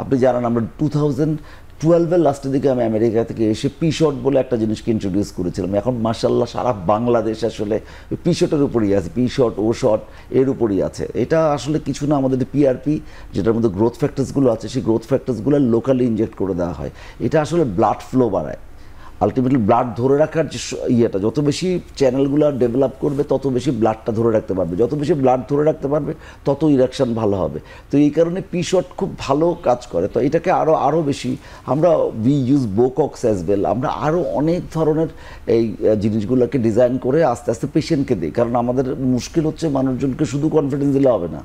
আপনি জানেন আমরা 2012-এর লাস্টের দিকে আমি আমেরিকা থেকে এসে পিশট বলে একটা জিনিসকে ইন্ট্রোডিউস করেছিলাম। এখন মাশাআল্লাহ সারা বাংলাদেশ আসলে পিশটের উপরই আছে, পিশট ওশট এর উপরই আছে। এটা আসলে কিছু না, আমাদের PRP যেটার মধ্যে গ্রোথ ফ্যাক্টরসগুলো আছে সেই গ্রোথ ফ্যাক্টরসগুলো লোকালি ইনজেক্ট করে দেওয়া হয়। এটা আসলে ব্লাড ফ্লো বাড়ায়। আলটিমেটলি ব্লাড ধরে রাখার যে ইয়েটা, যত বেশি চ্যানেলগুলো ডেভেলপ করবে তত বেশি ব্লাডটা ধরে রাখতে পারবে, যত বেশি ব্লাড ধরে রাখতে পারবে তত ইরেকশন ভালো হবে। তো এই কারণে পিশট খুব ভালো কাজ করে। তো এটাকে আরও বেশি আমরা উই ইউজ বোকক্স অ্যাজ ওয়েল। আমরা আরও অনেক ধরনের এই জিনিসগুলোকে ডিজাইন করে আস্তে আস্তে পেশেন্টকে দিই, কারণ আমাদের মুশকিল হচ্ছে মানুষজনকে শুধু কনফিডেন্স দিলে হবে না।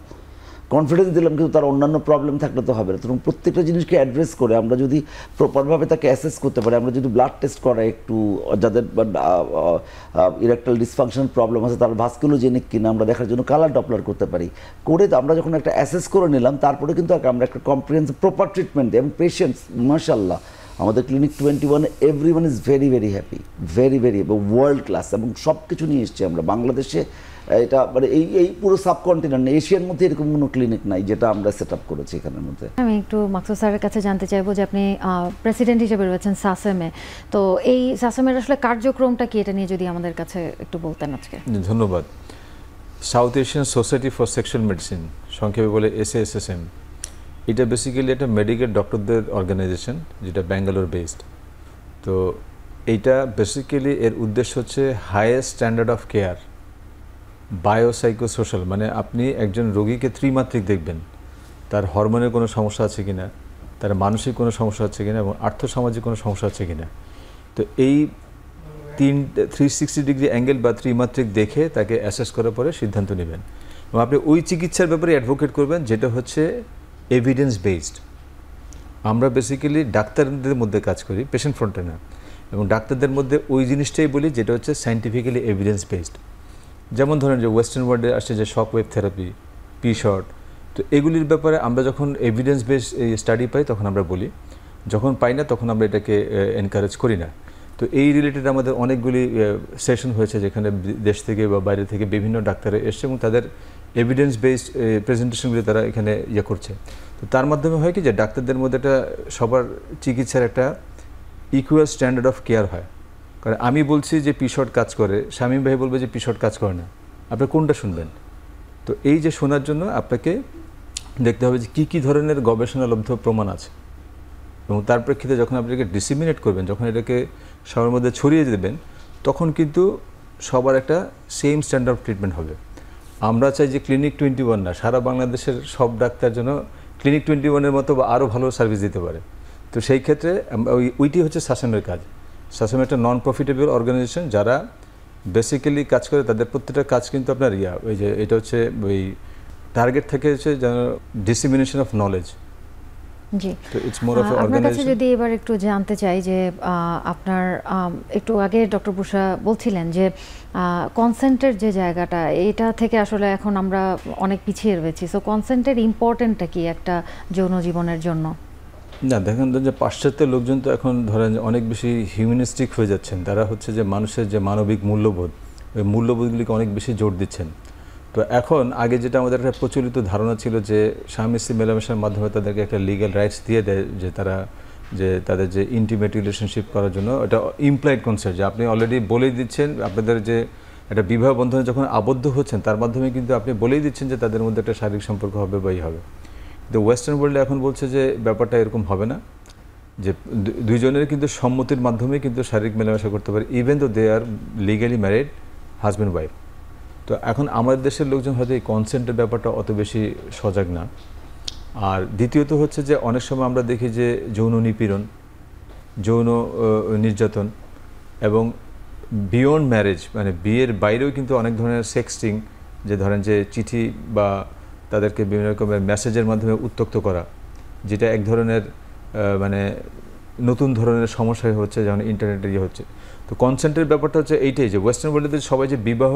কনফিডেন্স দিলাম কিন্তু তার অন্যান্য প্রবলেম থাকলে তো হবে না। তখন প্রত্যেকটা জিনিসকে অ্যাড্রেস করে আমরা যদি প্রপারভাবে তাকে অ্যাসেস করতে পারি, আমরা যদি ব্লাড টেস্ট করা একটু যাদের ইরেকটাইল ডিসফাংশন প্রবলেম আছে তার ভাস্কুলোজেনিক কিনা আমরা দেখার জন্য কালার ডপলার করতে পারি। করে আমরা যখন একটা অ্যাসেস করে নিলাম তারপরে কিন্তু আমরা একটা কম্প্রিহেন্সিভ প্রপার ট্রিটমেন্ট দিই এবং পেশেন্টস মাশাআল্লাহ আমাদের clinic 21 everyone is very very happy, very এবং ওয়ার্ল্ড ক্লাস এবং সব কিছু নিয়ে এসছি আমরা বাংলাদেশে। এটা মানে এই পুরো সাবকন্টিনেন্ট এশিয়ার মধ্যে এরকম কোনো ক্লিনিক নাই যেটা আমরা সেট আপ করেছি এখানের মধ্যে। আমি একটু মাকসুদ স্যারের কাছে জানতে চাইবো যে আপনি প্রেসিডেন্ট হিসেবে রয়েছেন সাসেমে, তো এই সাসেমের আসলে কার্যক্রমটা কি, এটা নিয়ে যদি আমাদের কাছে একটু বলতেন আজকে। ধন্যবাদ। South Asian society for sexual medicine, সংক্ষেপে বলে SASSM, এটা বেসিক্যালি একটা মেডিকেল ডক্টরদের অর্গানাইজেশন যেটা ব্যাঙ্গালোর বেসড। তো এইটা বেসিক্যালি এর উদ্দেশ্য হচ্ছে হাইয়েস্ট স্ট্যান্ডার্ড অফ কেয়ার, বায়োসাইকোসোশ্যাল, মানে আপনি একজন রোগীকে ত্রিমাত্রিক দেখবেন, তার হরমোনের কোনো সমস্যা আছে কিনা, তার মানসিক কোনো সমস্যা আছে কিনা এবং আর্থসামাজিক কোনো সমস্যা আছে কিনা। তো এই 360 ডিগ্রি অ্যাঙ্গেল বা ত্রিমাত্রিক দেখে তাকে অ্যাসেস করার পরে সিদ্ধান্ত নেবেন এবং আপনি ওই চিকিৎসার ব্যাপারে অ্যাডভোকেট করবেন যেটা হচ্ছে এভিডেন্স বেসড। আমরা বেসিক্যালি ডাক্তারদের মধ্যে কাজ করি, পেশেন্ট ফ্রন্টে না, এবং ডাক্তারদের মধ্যে ওই জিনিসটাই বলি যেটা হচ্ছে সায়েন্টিফিক্যালি এভিডেন্স বেসড। যেমন ধরেন যে ওয়েস্টার্ন ওয়ার্ল্ডে আসছে যে শক ওয়েভ থেরাপি, পিশট, তো এগুলির ব্যাপারে আমরা যখন এভিডেন্স বেস স্টাডি পাই তখন আমরা বলি, যখন পাই না তখন আমরা এটাকে এনকারেজ করি না। তো এই রিলেটেড আমাদের অনেকগুলি সেশন হয়েছে যেখানে দেশ থেকে বা বাইরে থেকে বিভিন্ন ডাক্তার এসছে এবং তাদের এভিডেন্স বেসড প্রেজেন্টেশনগুলি তারা এখানে করছে। তো তার মাধ্যমে হয় কি যে ডাক্তারদের মধ্যে একটা সবার চিকিৎসার একটা ইকুয়াল স্ট্যান্ডার্ড অফ কেয়ার হয়। কারণ আমি বলছি যে পিশট কাজ করে, শামীম ভাই বলবে যে পিশট কাজ করে না, আপনি কোনটা শুনবেন? তো এই যে শোনার জন্য আপনাকে দেখতে হবে যে কী ধরনের গবেষণালব্ধ প্রমাণ আছে এবং তার প্রেক্ষিতে যখন আপনি এটাকে ডিসিমিনেট করবেন, যখন এটাকে সবার মধ্যে ছড়িয়ে দেবেন, তখন কিন্তু সবার একটা সেম স্ট্যান্ডার্ড অফ ট্রিটমেন্ট হবে। আমরা চাই যে ক্লিনিক 21 না, সারা বাংলাদেশের সব ডাক্তার যেন ক্লিনিক 21-এর মতো বা আরও ভালো সার্ভিস দিতে পারে। তো সেই ক্ষেত্রে ওইটি হচ্ছে সাসেমের কাজ। সাসেম একটা নন প্রফিটেবল অর্গানাইজেশন যারা বেসিক্যালি কাজ করে, তাদের প্রত্যেকটা কাজ কিন্তু আপনার ওই যে এটা হচ্ছে ওই টার্গেট থেকে হচ্ছে যেন ডিসিমিনেশন অফ নলেজ। জি, আপনার কাছে যদি এবার একটু জানতে চাই যে আপনার একটু আগে ডক্টর বুশরা বলছিলেন যে কনসেন্টের যে জায়গাটা, এটা থেকে আসলে এখন আমরা অনেক পিছিয়ে রয়েছি। সো কনসেন্টের ইম্পর্টেন্টটা কি একটা যৌন জীবনের জন্য? না, দেখেন যে পাশ্চাত্যের লোকজন তো এখন ধরেন অনেক বেশি হিউম্যানিস্টিক হয়ে যাচ্ছেন। তারা হচ্ছে যে মানুষের যে মানবিক মূল্যবোধ, ওই মূল্যবোধগুলিকে অনেক বেশি জোর দিচ্ছেন। তো এখন আগে যেটা আমাদের একটা প্রচলিত ধারণা ছিল যে স্বামী স্ত্রী মেলামেশার মাধ্যমে তাদেরকে একটা লিগ্যাল রাইটস দিয়ে দেয় যে তারা যে তাদের যে ইন্টিমেট রিলেশনশিপ করার জন্য এটা ইমপ্লয়েড কনসেন্ট, যে আপনি অলরেডি বলেই দিচ্ছেন আপনাদের যে একটা বিবাহ বন্ধনে যখন আবদ্ধ হচ্ছেন তার মাধ্যমে কিন্তু আপনি বলেই দিচ্ছেন যে তাদের মধ্যে একটা শারীরিক সম্পর্ক হবে বা হবে। কিন্তু ওয়েস্টার্ন ওয়ার্ল্ডে এখন বলছে যে ব্যাপারটা এরকম হবে না, যে দুইজনের কিন্তু সম্মতির মাধ্যমে কিন্তু শারীরিক মেলামেশা করতে পারে ইভেন দো দে আর লিগালি ম্যারিড হাজব্যান্ড ওয়াইফ। তো এখন আমাদের দেশের লোকজন হয়তো এই কনসেন্টের ব্যাপারটা অত বেশি সজাগ না। আর দ্বিতীয়ত হচ্ছে যে অনেক সময় আমরা দেখি যে যৌন নিপীড়ন, যৌন নির্যাতন এবং বিয়ন্ড ম্যারেজ মানে বিয়ের বাইরেও কিন্তু অনেক ধরনের সেক্সটিং, যে ধরেন যে চিঠি বা তাদেরকে বিভিন্ন রকমের মেসেজের মাধ্যমে উত্ত্যক্ত করা, যেটা এক ধরনের মানে নতুন ধরনের সমস্যা হচ্ছে যেমন ইন্টারনেটের ইয়ে হচ্ছে। তো কনসেন্টের ব্যাপারটা হচ্ছে এইটাই যে ওয়েস্টার্ন ওয়ার্ল্ডে সবাই যে বিবাহ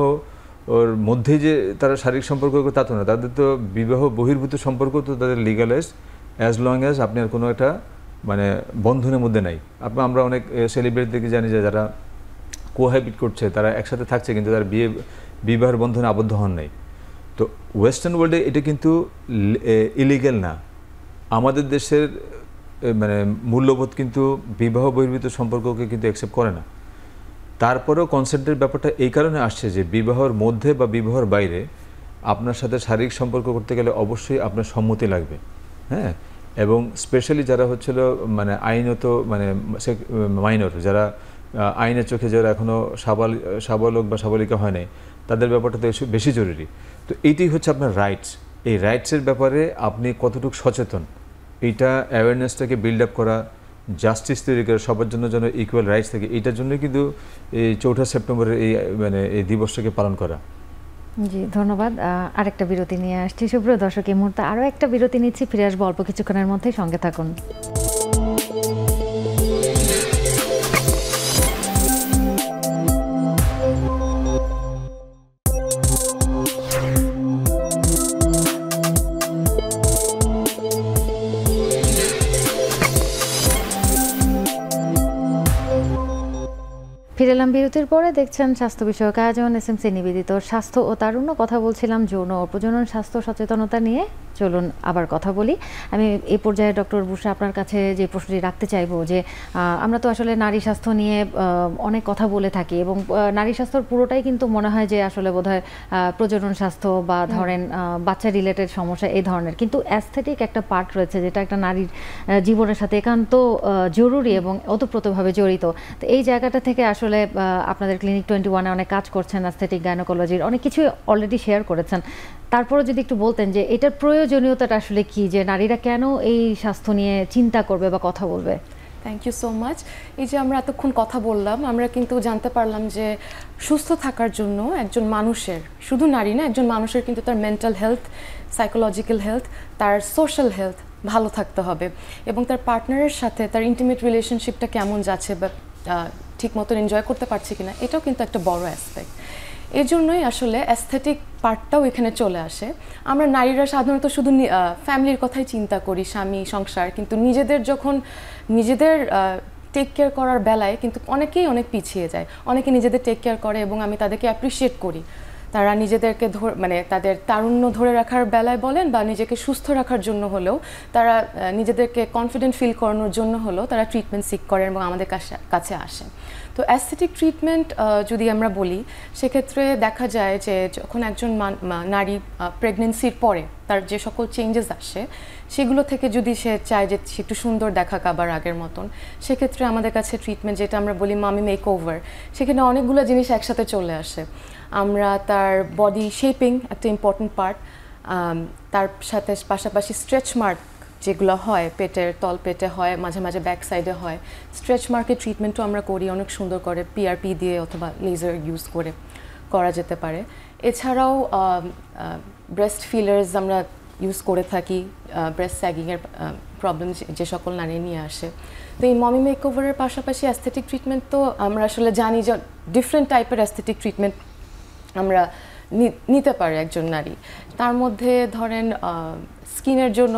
ওর মধ্যেই যে তারা শারীরিক সম্পর্ক করে তা তো না, তাদের তো বিবাহ বহির্ভূত সম্পর্ক তো তাদের লিগালাইজ অ্যাজ লং অ্যাজ আপনি আর কোনো একটা মানে বন্ধনের মধ্যে নাই। আমরা অনেক সেলিব্রিটিদেরকে জানি যে যারা কোহ্যাবিট করছে, তারা একসাথে থাকছে কিন্তু তার বিবাহের বন্ধনে আবদ্ধ হন নাই। তো ওয়েস্টার্ন ওয়ার্ল্ডে এটা কিন্তু ইলিগ্যাল না। আমাদের দেশের মানে মূল্যবোধ কিন্তু বিবাহ বহির্ভূত সম্পর্ককে কিন্তু অ্যাকসেপ্ট করে না। তারপরেও কনসেন্টের ব্যাপারটা এই কারণে আসছে যে বিবাহর মধ্যে বা বিবাহর বাইরে আপনার সাথে শারীরিক সম্পর্ক করতে গেলে অবশ্যই আপনার সম্মতি লাগবে, হ্যাঁ। এবং স্পেশালি যারা হচ্ছিল মানে আইনত মানে মাইনর, যারা আইনের চোখে যারা এখনও সাবালক বা সাবালিকা হয় নাই, তাদের ব্যাপারটা তো বেশি জরুরি। তো এইটাই হচ্ছে আপনার রাইটস। এই রাইটসের ব্যাপারে আপনি কতটুকু সচেতন, এইটা অ্যাওয়ারনেসটাকে বিল্ড আপ করা, জাস্টিস তৈরি করা, সবার জন্য যেন ইকুয়াল রাইটস থাকে, এইটার জন্যই কিন্তু এই 4 সেপ্টেম্বরের এই মানে এই দিবসটাকে পালন করা। জি ধন্যবাদ। আরেকটা বিরতি নিয়ে আসছি সুপ্রিয় দর্শক, এই মুহূর্তে আরও একটা বিরতি নিচ্ছি, ফিরে আসবো অল্প কিছুক্ষণের মধ্যেই, সঙ্গে থাকুন। ফিরে এলাম বিরতির পরে, দেখছেন স্বাস্থ্য বিষয়ক আয়োজন এসএমসি নিবেদিত স্বাস্থ্য ও তারুণ্য। কথা বলছিলাম যৌন ও প্রজনন স্বাস্থ্য সচেতনতা নিয়ে। চলুন আবার কথা বলি। আমি এই পর্যায়ে ডক্টর বুশরা আপনার কাছে যে প্রশ্নটি রাখতে চাইবো যে আমরা তো আসলে নারী স্বাস্থ্য নিয়ে অনেক কথা বলে থাকি এবং নারী স্বাস্থ্যর পুরোটাই কিন্তু মনে হয় যে আসলে বোধহয় প্রজনন স্বাস্থ্য বা ধরেন বাচ্চা রিলেটেড সমস্যা এই ধরনের, কিন্তু অ্যাস্থেটিক একটা পার্ট রয়েছে যেটা একটা নারীর জীবনের সাথে একান্ত জরুরি এবং ওতপ্রোতভাবে জড়িত। তো এই জায়গাটা থেকে আসলে আপনাদের ক্লিনিক 21-এ অনেক কাজ করছেন, অ্যাস্থেটিক গাইনোকোলজির অনেক কিছু অলরেডি শেয়ার করেছেন। তারপরে যদি একটু বলতেন যে এটার প্রয়োজনীয়তাটা আসলে কি, যে নারীরা কেন এই স্বাস্থ্য নিয়ে চিন্তা করবে বা কথা বলবে? Thank you so much. এই যে আমরা এতক্ষণ কথা বললাম, আমরা কিন্তু জানতে পারলাম যে সুস্থ থাকার জন্য একজন মানুষের, শুধু নারী না, একজন মানুষের কিন্তু তার মেন্টাল হেলথ, সাইকোলজিক্যাল হেলথ, তার সোশ্যাল হেলথ ভালো থাকতে হবে এবং তার পার্টনারের সাথে তার ইন্টিমেট রিলেশনশিপটা কেমন যাচ্ছে বা ঠিক মতন এনজয় করতে পারছে কিনা, এটাও কিন্তু একটা বড় অ্যাসপেক্ট। এই জন্যই আসলে অ্যাস্থেটিক পার্টটাও এখানে চলে আসে। আমরা নারীরা সাধারণত শুধু ফ্যামিলির কথাই চিন্তা করি, স্বামী, সংসার, কিন্তু নিজেদের টেক কেয়ার করার বেলায় কিন্তু অনেকেই অনেক পিছিয়ে যায়। অনেকে নিজেদের টেক কেয়ার করে এবং আমি তাদেরকে অ্যাপ্রিসিয়েট করি। তারা নিজেদেরকে মানে তাদের তারুণ্য ধরে রাখার বেলায় বলেন বা নিজেকে সুস্থ রাখার জন্য হলেও, তারা নিজেদেরকে কনফিডেন্ট ফিল করানোর জন্য হলেও তারা ট্রিটমেন্ট সিক করেন এবং আমাদের কাছে আসেন। তো অ্যাস্থেটিক ট্রিটমেন্ট যদি আমরা বলি, সেক্ষেত্রে দেখা যায় যে যখন একজন নারী প্রেগনেন্সির পরে তার যে সকল চেঞ্জেস আসে, সেগুলো থেকে যদি সে চায় যে সে একটু সুন্দর দেখাক আবার আগের মতন, সেক্ষেত্রে আমাদের কাছে ট্রিটমেন্ট যেটা আমরা বলি মামি মেকওভার, সেখানে অনেকগুলো জিনিস একসাথে চলে আসে। আমরা তার বডি শেপিং একটা ইম্পর্টেন্ট পার্ট, তার সাথে পাশাপাশি স্ট্রেচ মার্ক যেগুলো হয় পেটের তল পেটে হয়, মাঝে মাঝে ব্যাক সাইডে হয়, স্ট্রেচ মার্কের ট্রিটমেন্টও আমরা করি অনেক সুন্দর করে, পিআরপি দিয়ে অথবা লেজার ইউজ করে করা যেতে পারে। এছাড়াও ব্রেস্ট ফিলার্স আমরা ইউজ করে থাকি ব্রেস্ট স্যাগিংয়ের প্রবলেম যে সকল নারী নিয়ে আসে। তো এই মমি মেকওভারের পাশাপাশি অ্যাস্থেটিক ট্রিটমেন্ট তো আমরা আসলে জানি যে ডিফারেন্ট টাইপের অ্যাস্থেটিক ট্রিটমেন্ট আমরা নিতে পারে একজন নারী। তার মধ্যে ধরেন স্কিনের জন্য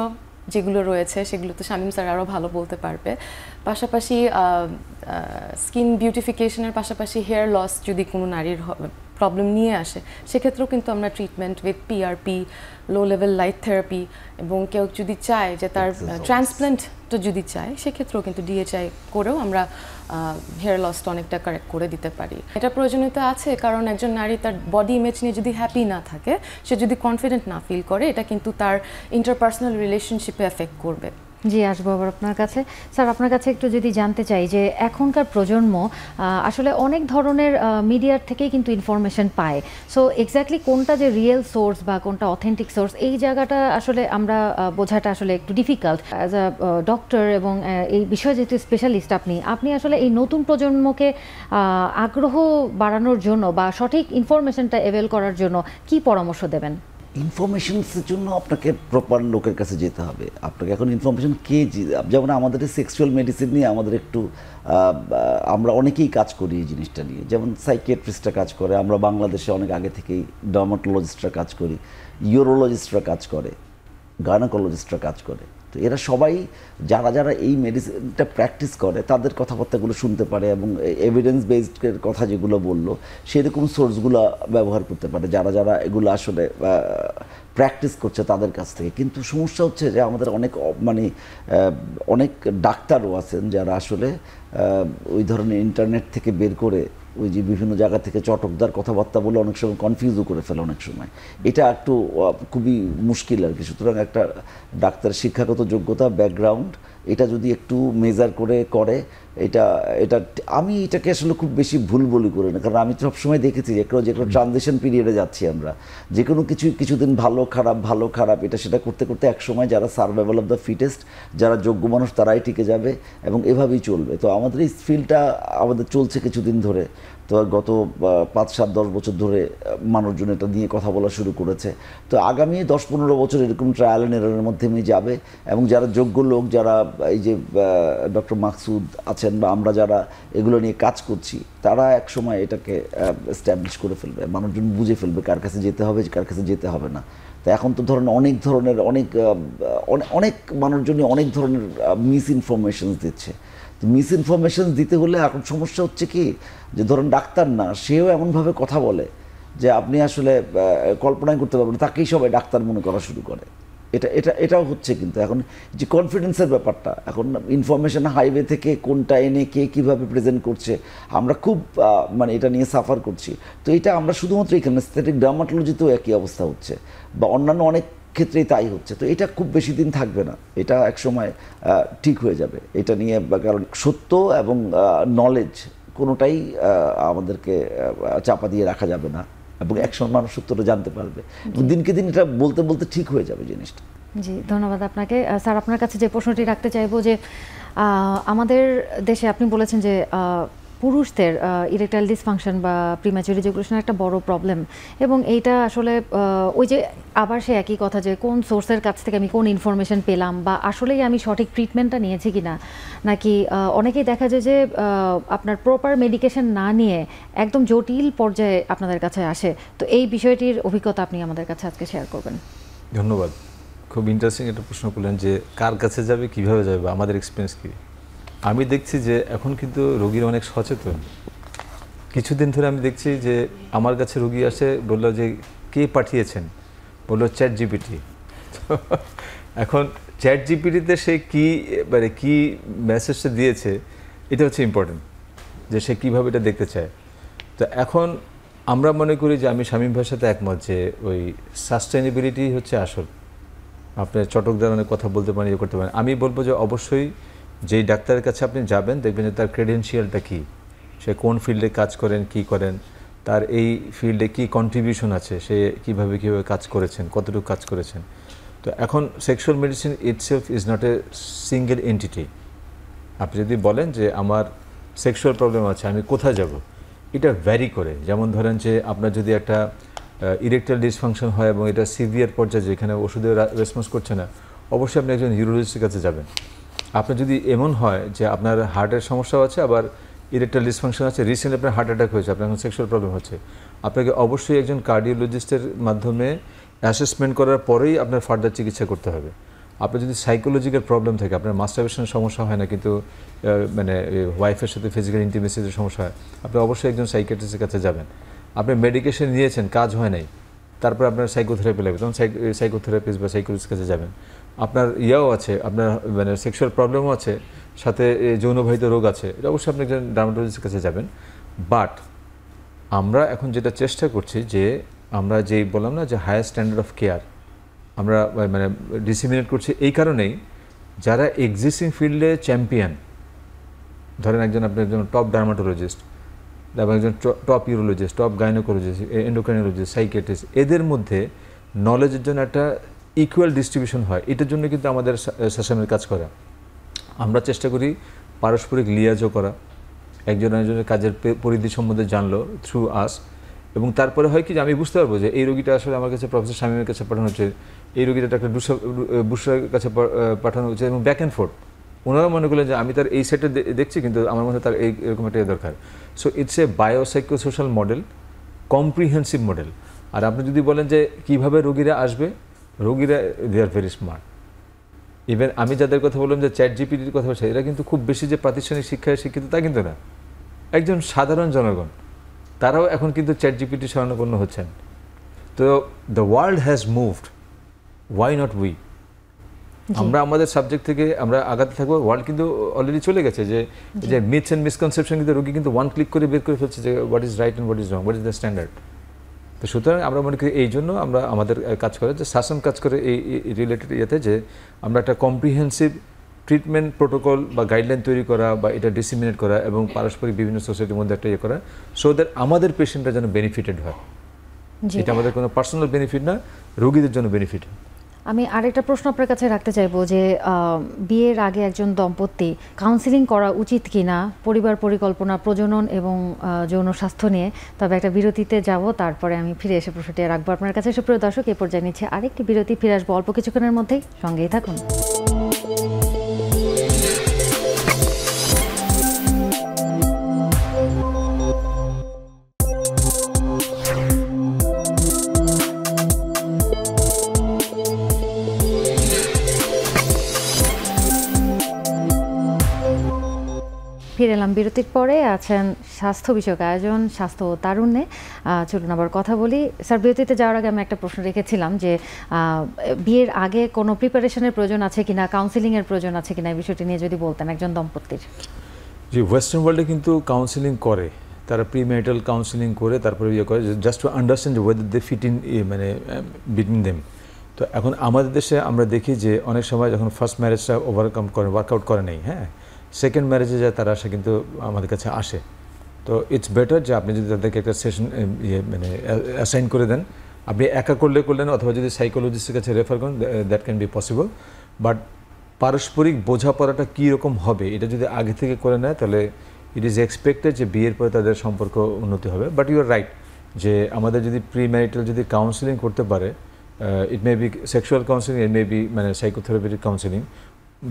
যেগুলো রয়েছে সেগুলো তো শামীম স্যার আরও ভালো বলতে পারবে। পাশাপাশি স্কিন বিউটিফিকেশনের পাশাপাশি হেয়ার লস যদি কোনো নারীর প্রবলেম নিয়ে আসে, সেক্ষেত্রেও কিন্তু আমরা treatment with PRP, low level light therapy, এবং কেউ যদি চায় যে তার ট্রান্সপ্ল্যান্টটা যদি চায়, সেক্ষেত্রেও কিন্তু ডিএচআই করেও আমরা হেয়ার লসটা অনেকটা কারেক্ট করে দিতে পারি। এটা প্রয়োজনীয়তা আছে কারণ একজন নারী তার বডি ইমেজ নিয়ে যদি হ্যাপি না থাকে, সে যদি কনফিডেন্ট না ফিল করে, এটা কিন্তু তার ইন্টারপার্সোনাল রিলেশনশিপে এফেক্ট করবে। জি, আসবো আবার আপনার কাছে। স্যার, আপনার কাছে একটু যদি জানতে চাই যে এখনকার প্রজন্ম আসলে অনেক ধরনের মিডিয়ার থেকেই কিন্তু ইনফরমেশন পায়, সো এক্স্যাক্টলি কোনটা যে রিয়েল সোর্স বা কোনটা অথেন্টিক সোর্স, এই জায়গাটা আসলে আমরা বোঝাটা আসলে একটু ডিফিকাল্ট। অ্যাজ আ ডক্টর এবং এই বিষয়ে যেহেতু স্পেশালিস্ট আপনি আসলে এই নতুন প্রজন্মকে আগ্রহ বাড়ানোর জন্য বা সঠিক ইনফরমেশনটা অ্যাভেল করার জন্য কি পরামর্শ দেবেন? ইনফরমেশনসের জন্য আপনাকে প্রপার লোকের কাছে যেতে হবে। আপনাকে এখন ইনফরমেশন যেমন আমাদের সেক্সুয়াল মেডিসিন নিয়ে আমাদের একটু আমরা অনেকেই কাজ করি এই জিনিসটা নিয়ে, যেমন সাইকিয়াট্রিস্টরা কাজ করে, আমরা বাংলাদেশে অনেক আগে থেকেই ডার্মাটোলজিস্টরা কাজ করি, ইউরোলজিস্টরা কাজ করে, গাইনোকোলজিস্টরা কাজ করে। তো এরা সবাই যারা এই মেডিসিনটা প্র্যাকটিস করে তাদের কথাবার্তাগুলো শুনতে পারে এবং এভিডেন্স বেসড কথা যেগুলো বললো সেরকম সোর্সগুলো ব্যবহার করতে পারে যারা এগুলো আসলে প্র্যাকটিস করছে তাদের কাছ থেকে। কিন্তু সমস্যা হচ্ছে যে আমাদের অনেক ডাক্তারও আছেন যারা আসলে ওই ধরনের ইন্টারনেট থেকে বের করে ওই যে বিভিন্ন জায়গা থেকে চটকদার কথাবার্তা বলে অনেক সময় কনফিউজও করে ফেলে অনেক সময়। এটা একটু খুবই মুশকিল আর কি। সুতরাং একটা ডাক্তারের শিক্ষাগত যোগ্যতা, ব্যাকগ্রাউন্ড, এটা যদি একটু মেজার করে এটা আমি এটাকে আসলে খুব বেশি ভুল বলি করি না, কারণ আমি সবসময় দেখেছি যে কোনো ট্রানজিশন পিরিয়ডে যাচ্ছি আমরা, যে কোনো কিছুদিন ভালো খারাপ এটা সেটা করতে করতে একসময় যারা সার্ভাইভাল অফ দ্য ফিটেস্ট, যারা যোগ্য মানুষ তারাই টিকে যাবে এবং এভাবেই চলবে। তো আমাদের এই ফিল্ডটা আমাদের চলছে কিছুদিন ধরে, তো গত 5-7-10 বছর ধরে মানুষজন এটা নিয়ে কথা বলা শুরু করেছে। তো আগামী 10-15 বছর এরকম ট্রায়াল অ্যান্ড এররের মধ্যে যাবে এবং যারা যোগ্য লোক, যারা এই যে ডক্টর মাকসুদ আছেন বা আমরা যারা এগুলো নিয়ে কাজ করছি, তারা এক সময় এটাকে এস্টাবলিশ করে ফেলবে, মানুষজন বুঝে ফেলবে কার কাছে যেতে হবে, কার কাছে যেতে হবে না। তো এখন তো ধরেন অনেক মানুষজনই অনেক ধরনের মিস ইনফরমেশন দিচ্ছে। মিস ইনফরমেশন দিতে হলে এখন সমস্যা হচ্ছে কি, যে ধরুন ডাক্তার না, সেও এমনভাবে কথা বলে যে আপনি আসলে কল্পনাই করতে পারবেন, তাকেই সবাই ডাক্তার মনে করা শুরু করে। এটাও হচ্ছে। কিন্তু এখন যে কনফিডেন্সের ব্যাপারটা, এখন ইনফরমেশন হাইওয়ে থেকে কোনটা এনে কে কীভাবে প্রেজেন্ট করছে, আমরা খুব এটা নিয়ে সাফার করছি। তো এটা আমরা শুধুমাত্র এখানে এস্থেটিক ডার্মাটোলজিতেও একই অবস্থা হচ্ছে বা অন্যান্য অনেক ক্ষেত্রেই তাই হচ্ছে। তো এটা খুব বেশি দিন থাকবে না, এটা এক সময় ঠিক হয়ে যাবে। এটা নিয়ে, কারণ সত্য এবং নলেজ কোনোটাই আমাদেরকে চাপা দিয়ে রাখা যাবে না এবং একসময় মানুষ সত্যটা জানতে পারবে। দিনকে দিন এটা বলতে বলতে ঠিক হয়ে যাবে জিনিসটা। জি, ধন্যবাদ আপনাকে। স্যার, আপনার কাছে যে প্রশ্নটি রাখতে চাইবো যে আমাদের দেশে আপনি বলেছেন যে পুরুষদের ইরেকটাইল ডিসফাংশন বা প্রিম্যাচুর ইজাকুলেশন একটা বড় প্রবলেম, এবং এইটা আসলে ওই যে আবার সে একই কথা যে কোন সোর্সের কাছ থেকে আমি কোন ইনফরমেশন পেলাম বা আসলেই আমি সঠিক ট্রিটমেন্টটা নিয়েছি কি না, নাকি অনেকেই দেখা যায় যে আপনার প্রপার মেডিকেশন না নিয়ে একদম জটিল পর্যায়ে আপনাদের কাছে আসে। তো এই বিষয়টির অভিজ্ঞতা আপনি আমাদের কাছে আজকে শেয়ার করবেন। ধন্যবাদ। খুব ইন্টারেস্টিং একটা প্রশ্ন করলেন যে কার কাছে যাবে, কিভাবে যাবে, আমাদের এক্সপিরিয়েন্স কী। আমি দেখছি যে এখন কিন্তু রোগীর অনেক সচেতন। কিছুদিন ধরে আমি দেখছি যে আমার কাছে রোগী আসে, বললো যে কে পাঠিয়েছেন, বললো চ্যাট জিপিটি। এখন চ্যাট জিপিটিতে সে কী মেসেজটা দিয়েছে, এটা হচ্ছে ইম্পর্টেন্ট, যে সে কীভাবে এটা দেখতে চায়। তো এখন আমরা মনে করি যে, আমি শামীম ভাইয়ের সাথে একমত যে ওই সাস্টেনেবিলিটি হচ্ছে আসল। আপনি চটকদার অনেক কথা বলতে পারেন, ইয়ে করতে পারেন। আমি বলবো যে অবশ্যই যেই ডাক্তারের কাছে আপনি যাবেন, দেখবেন যে তার ক্রেডেনশিয়ালটা কী, সে কোন ফিল্ডে কাজ করেন, কি করেন, তার এই ফিল্ডে কী কন্ট্রিবিউশন আছে, সে কীভাবে কাজ করেছেন, কতটুকু কাজ করেছেন। তো এখন sexual medicine itself is not a single entity. আপনি যদি বলেন যে আমার সেক্সুয়াল প্রবলেম আছে, আমি কোথায় যাব, এটা ভ্যারি করে। যেমন ধরেন যে আপনার যদি একটা ইরেকটাইল ডিসফাংশন হয় এবং এটা সিভিয়ার পর্যায়ে, যেখানে ওষুধে রেসপন্স করছে না, অবশ্যই আপনি একজন ইউরোলজিস্টের কাছে যাবেন। আপনার যদি এমন হয় যে আপনার হার্টের সমস্যা আছে, আবার ইরেকটাইল ডিসফাংশন আছে, রিসেন্ট আপনার হার্ট অ্যাটাক হয়েছে, আপনার এখন সেক্সুয়াল প্রবলেম হচ্ছে, আপনাকে অবশ্যই একজন কার্ডিওলজিস্টের মাধ্যমে অ্যাসেসমেন্ট করার পরেই আপনার ফার্দার চিকিৎসা করতে হবে। আপনার যদি সাইকোলজিক্যাল প্রবলেম থাকে, আপনার মাস্টারবেশনের সমস্যা হয় না কিন্তু ওয়াইফের সাথে ফিজিক্যাল ইন্টিমেসির সমস্যা হয়, আপনি অবশ্যই একজন সাইকিয়াট্রিস্টের কাছে যাবেন। আপনি মেডিকেশন নিয়েছেন, কাজ হয় নাই, তারপর আপনার সাইকোথেরাপি লাগবে, তখন সাইকোথেরাপিস্ট বা সাইকোলজিস্টের কাছে যাবেন। আপনার ইয়াও আছে, আপনার মানে সেক্সুয়াল প্রবলেমও আছে, সাথে যৌনবাহিত রোগ আছে, এটা অবশ্যই আপনি একজন ডার্মাটোলজিস্টের কাছে যাবেন। বাট আমরা এখন যেটা চেষ্টা করছি যে আমরা যেই বললাম না যে হায়ার স্ট্যান্ডার্ড অফ কেয়ার আমরা মানে ডিসিমিনেট করছি, এই কারণেই যারা এক্সিস্টিং ফিল্ডে চ্যাম্পিয়ন, ধরেন আপনি একজন টপ ডার্মাটোলজিস্ট, তারপর একজন top urologist, top gynaecologist, endocrinologist, psychiatrist, এদের মধ্যে নলেজের জন্য একটা ইকুয়াল ডিস্ট্রিবিউশন হয়, এটার জন্য কিন্তু আমাদের সেশনের কাজ করা। আমরা চেষ্টা করি পারস্পরিক লিয়াজও করা, একজন একজনের কাজের পরিধি সম্বন্ধে জানলো থ্রু আস, এবং তারপরে হয় কি যে আমি বুঝতে পারবো যে এই রোগীটা আসলে আমার কাছে প্রফেসর শামীমের কাছে পাঠানো হচ্ছে, এই রোগীটা ডাক্তার বুশরার কাছে পাঠানো হচ্ছে, এবং ব্যাক অ্যান্ড ফোর্থ। ওনারা মনে করলেন যে আমি তার এই সেটে দেখছি, কিন্তু আমার মনে হয় তার এরকম একটা দরকার। So it's a biopsychosocial model, comprehensive model. আর আপনি যদি বলেন যে কীভাবে রোগীরা আসবে, রোগীরা they are very smart. Even আমি যাদের কথা বললাম যে চ্যাট জিপিটির কথা বলছে, এরা কিন্তু খুব বেশি যে প্রাতিষ্ঠানিক শিক্ষায় শিক্ষিত তা কিন্তু না, একজন সাধারণ জনগণ, তারাও এখন কিন্তু চ্যাট জিপিটি শরণাপন্ন হচ্ছেন। তো the world has moved, why not we? আমরা আমাদের সাবজেক্ট থেকে আমরা আগাতে থাকবো। ওয়ার্ল্ড কিন্তু অলরেডি চলে গেছে যে মিথস অ্যান্ড মিসকনসেপশন কিন্তু রোগী কিন্তু ওয়ান ক্লিক করে বের করে ফেলছে যে what is right and what is wrong, what is the standard. তো সুতরাং আমরা মনে করি এই জন্য আমরা আমাদের কাজ করে যে শাসন কাজ করে এই রিলেটেড ইয়েতে, যে আমরা একটা কম্প্রিহেন্সিভ ট্রিটমেন্ট প্রোটোকল বা গাইডলাইন তৈরি করা বা এটা ডিসিমিনেট করা এবং পারস্পরিক বিভিন্ন সোসাইটির মধ্যে একটা ইয়ে করা, সো দ্যাট আমাদের পেশেন্টরা যেন বেনিফিটেড হয়। এটা আমাদের কোনো পার্সোনাল বেনিফিট না, রোগীদের জন্য বেনিফিট। আমি আরেকটা প্রশ্ন আপনার কাছে রাখতে চাইবো যে বিয়ের আগে একজন দম্পতি কাউন্সিলিং করা উচিত কিনা পরিবার পরিকল্পনা, প্রজনন এবং যৌন স্বাস্থ্য নিয়ে। তবে একটা বিরতিতে যাব, তারপরে আমি ফিরে এসে প্রশ্নটি রাখবো আপনার কাছে। সুপ্রিয় দর্শক, এ পর্যায়ে নিচ্ছে আরেকটি বিরতি, ফিরে আসবো অল্প কিছুক্ষণের মধ্যেই, সঙ্গেই থাকুন। ফিরে এলাম বিরতির পরে। আছেন স্বাস্থ্য বিষয়ক আয়োজন স্বাস্থ্য ও তারুণ্যে। চলুন আবার কথা বলি। স্যার, বিরতিতে যাওয়ার আগে আমি একটা প্রশ্ন রেখেছিলাম যে বিয়ের আগে কোনো প্রিপারেশনের প্রয়োজন আছে কিনা, কাউন্সিলিংয়ের প্রয়োজন আছে কিনা, এই বিষয়টি নিয়ে যদি বলতেন একজন দম্পতির। জি, ওয়েস্টার্ন ওয়ার্ল্ডে কিন্তু কাউন্সিলিং করে, তারা প্রিম্যারিটাল কাউন্সিলিং করে তারপরে ইয়ে করে, just to understand whether they fit in মানে বিটুইন দেম। তো এখন আমাদের দেশে আমরা দেখি যে অনেক সময় যখন ফার্স্ট ম্যারেজটা ওভারকাম করে, ওয়ার্কআউট করে নেই, হ্যাঁ, সেকেন্ড ম্যারেজে যায় তারা আসে কিন্তু আমাদের কাছে আসে। তো ইটস বেটার যে আপনি যদি তাদেরকে একটা সেশন মানে অ্যাসাইন করে দেন, আপনি একা করলেন, অথবা যদি সাইকোলজিস্টের কাছে রেফার করেন, that can be possible. But পারস্পরিক বোঝাপড়াটা কীরকম হবে এটা যদি আগে থেকে করে নেয়, তাহলে ইট ইজ এক্সপেক্টেড যে বিয়ের পরে তাদের সম্পর্ক উন্নতি হবে। বাট ইউ আর রাইট যে আমাদের যদি প্রি ম্যারিটাল যদি কাউন্সিলিং করতে পারে, it may be sexual counselling, it may be মানে psychotherapeutic counselling,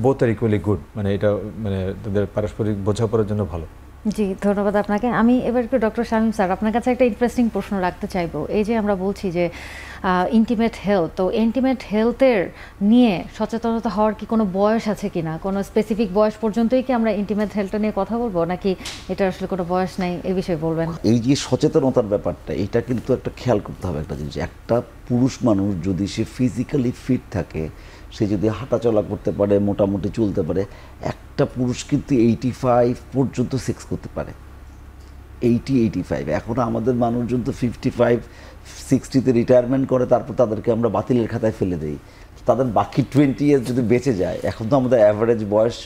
both are equally good, মানে এটা মানে তাদের পারস্পরিক বোঝাপড়ার জন্য ভালো। জি, ধন্যবাদ আপনাকে। আমি এবার একটু ডক্টর শামীম স্যার আপনার কাছে একটা ইন্টারেস্টিং প্রশ্ন রাখতে চাইবো। এই যে আমরা বলছি যে ইন্টিমেট হেলথ, তো ইন্টিমেট হেলথের নিয়ে সচেতনতা হওয়ার কি কোনো বয়স আছে কিনা, কোনো স্পেসিফিক বয়স পর্যন্তই কি আমরা ইন্টিমেট হেলথ নিয়ে কথা বলবো, নাকি এটা আসলে কোনো বয়স নাই, এই বিষয়ে বলবেন? এই যে সচেতনতার ব্যাপারটা, এটা কিন্তু একটা খেয়াল করতে হবে একটা জিনিস। একটা পুরুষ মানুষ যদি সে ফিজিক্যালি ফিট থাকে, সে যদি হাঁটাচলা করতে পারে, মোটামুটি চলতে পারে, একটা পুরুষ কিন্তু 85 পর্যন্ত সেক্স করতে পারে। 85। এখন আমাদের মানুষজন তো 55-60-তে রিটায়ারমেন্ট করে, তারপর তাদেরকে আমরা বাতিলের খাতায় ফেলে দিই। তাদের বাকি 20 ইয়ার্স যদি বেঁচে যায়, এখন তো আমাদের অ্যাভারেজ বয়স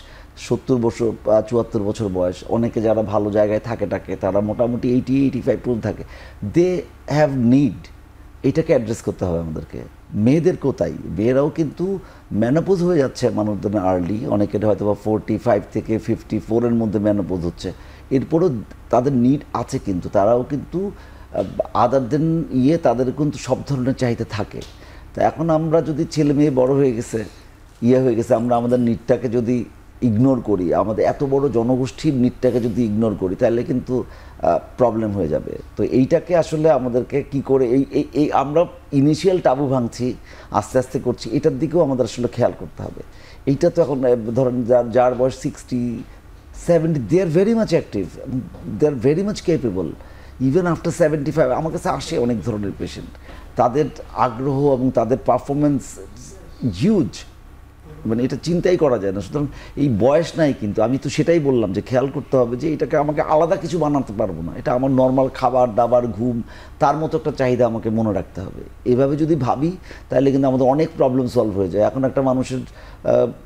70 বছর, 74 বছর বয়স। অনেকে যারা ভালো জায়গায় থাকে তারা মোটামুটি 80-85 পর্যন্ত থাকে। দে হ্যাভ নিড, এটাকে অ্যাড্রেস করতে হবে আমাদেরকে। মেয়েদেরকেও তাই, মেয়েরাও কিন্তু ম্যানোপোজ হয়ে যাচ্ছে মানুষদের আর্লি, অনেকের হয়তো বা 45 থেকে 54-এর মধ্যে ম্যানোপোজ হচ্ছে। এরপরও তাদের নিড আছে, কিন্তু তারাও কিন্তু আদার দেন তাদের কিন্তু সব ধরনের চাহিদা থাকে। তো এখন আমরা যদি ছেলে মেয়ে বড় হয়ে গেছে, হয়ে গেছে, আমরা আমাদের নিডটাকে যদি ইগনোর করি, আমাদের এত বড় জনগোষ্ঠীর নিডটাকে যদি ইগনোর করি, তাহলে কিন্তু প্রবলেম হয়ে যাবে। তো এইটাকে আসলে আমাদেরকে কি করে এই আমরা ইনিশিয়াল টাবু ভাঙছি, আস্তে আস্তে করছি, এটার দিকেও আমাদের আসলে খেয়াল করতে হবে। এইটা তো এখন ধরেন যার বয়স 60-70, they are very much active, they are very much capable. Even after 75 আমার কাছে আসে অনেক ধরনের পেশেন্ট, তাদের আগ্রহ এবং তাদের পারফরমেন্স হিউজ, মানে এটা চিন্তাই করা যায় না। সুতরাং এই বয়স নাই, কিন্তু আমি তো সেটাই বললাম যে খেয়াল করতে হবে যে এটাকে আমাকে আলাদা কিছু বানাতে পারবো না, এটা আমার নর্মাল খাবার দাবার ঘুম তার মতো একটা চাহিদা আমাকে মনে রাখতে হবে। এভাবে যদি ভাবি তাহলে কিন্তু আমাদের অনেক প্রবলেম সলভ হয়ে যায়। এখন একটা মানুষের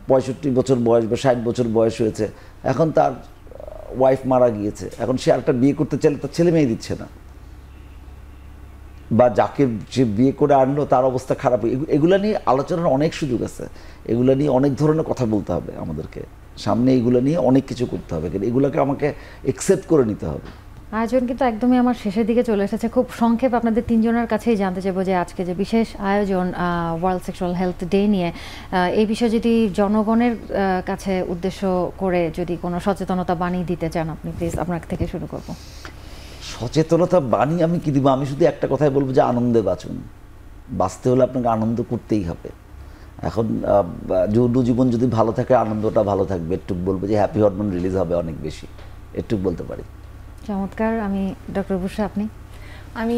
65 বছর বয়স বা 60 বছর বয়স হয়েছে, এখন তার ওয়াইফ মারা গিয়েছে, এখন সে আরেকটা বিয়ে করতে চাইলে তার ছেলে মেয়ে দিচ্ছে না, বা যাকে যে বিয়ে করে আনলো তার অবস্থা খারাপ। এগুলো নিয়ে আলোচনার অনেক সুযোগ আছে, এগুলো নিয়ে অনেক ধরনের কথা বলতে হবে আমাদেরকে সামনে, এগুলো নিয়ে অনেক কিছু করতে হবে, কিন্তু এগুলোকে আমাকে একসেপ্ট করে নিতে হবে। আয়োজন কিন্তু একদমই আমার শেষের দিকে চলে এসেছে। খুব সংক্ষেপ আপনাদের তিনজনের কাছেই জানতে চাইবো যে আজকে যে বিশেষ আয়োজন ওয়ার্ল্ড সেক্সুয়াল হেলথ ডে নিয়ে, এই বিষয়ে যদি জনগণের কাছে উদ্দেশ্য করে যদি কোনো সচেতনতা বাণী দিতে চান আপনি, প্লিজ আপনার থেকে শুরু করব। সচেতনতা বাণী আমি কি দিব? আমি শুধু একটা কথাই বলবো যে আনন্দে বাঁচুন। বাঁচতে হলে আপনাকে আনন্দ করতেই হবে। এখন যৌন জীবন যদি ভালো থাকে, আনন্দটা ভালো থাকবে। একটু বলবো যে হ্যাপি হরমোন রিলিজ হবে অনেক বেশি, একটু বলতে পারি। চমৎকার। আমি ডক্টর বুশরা, আপনি? আমি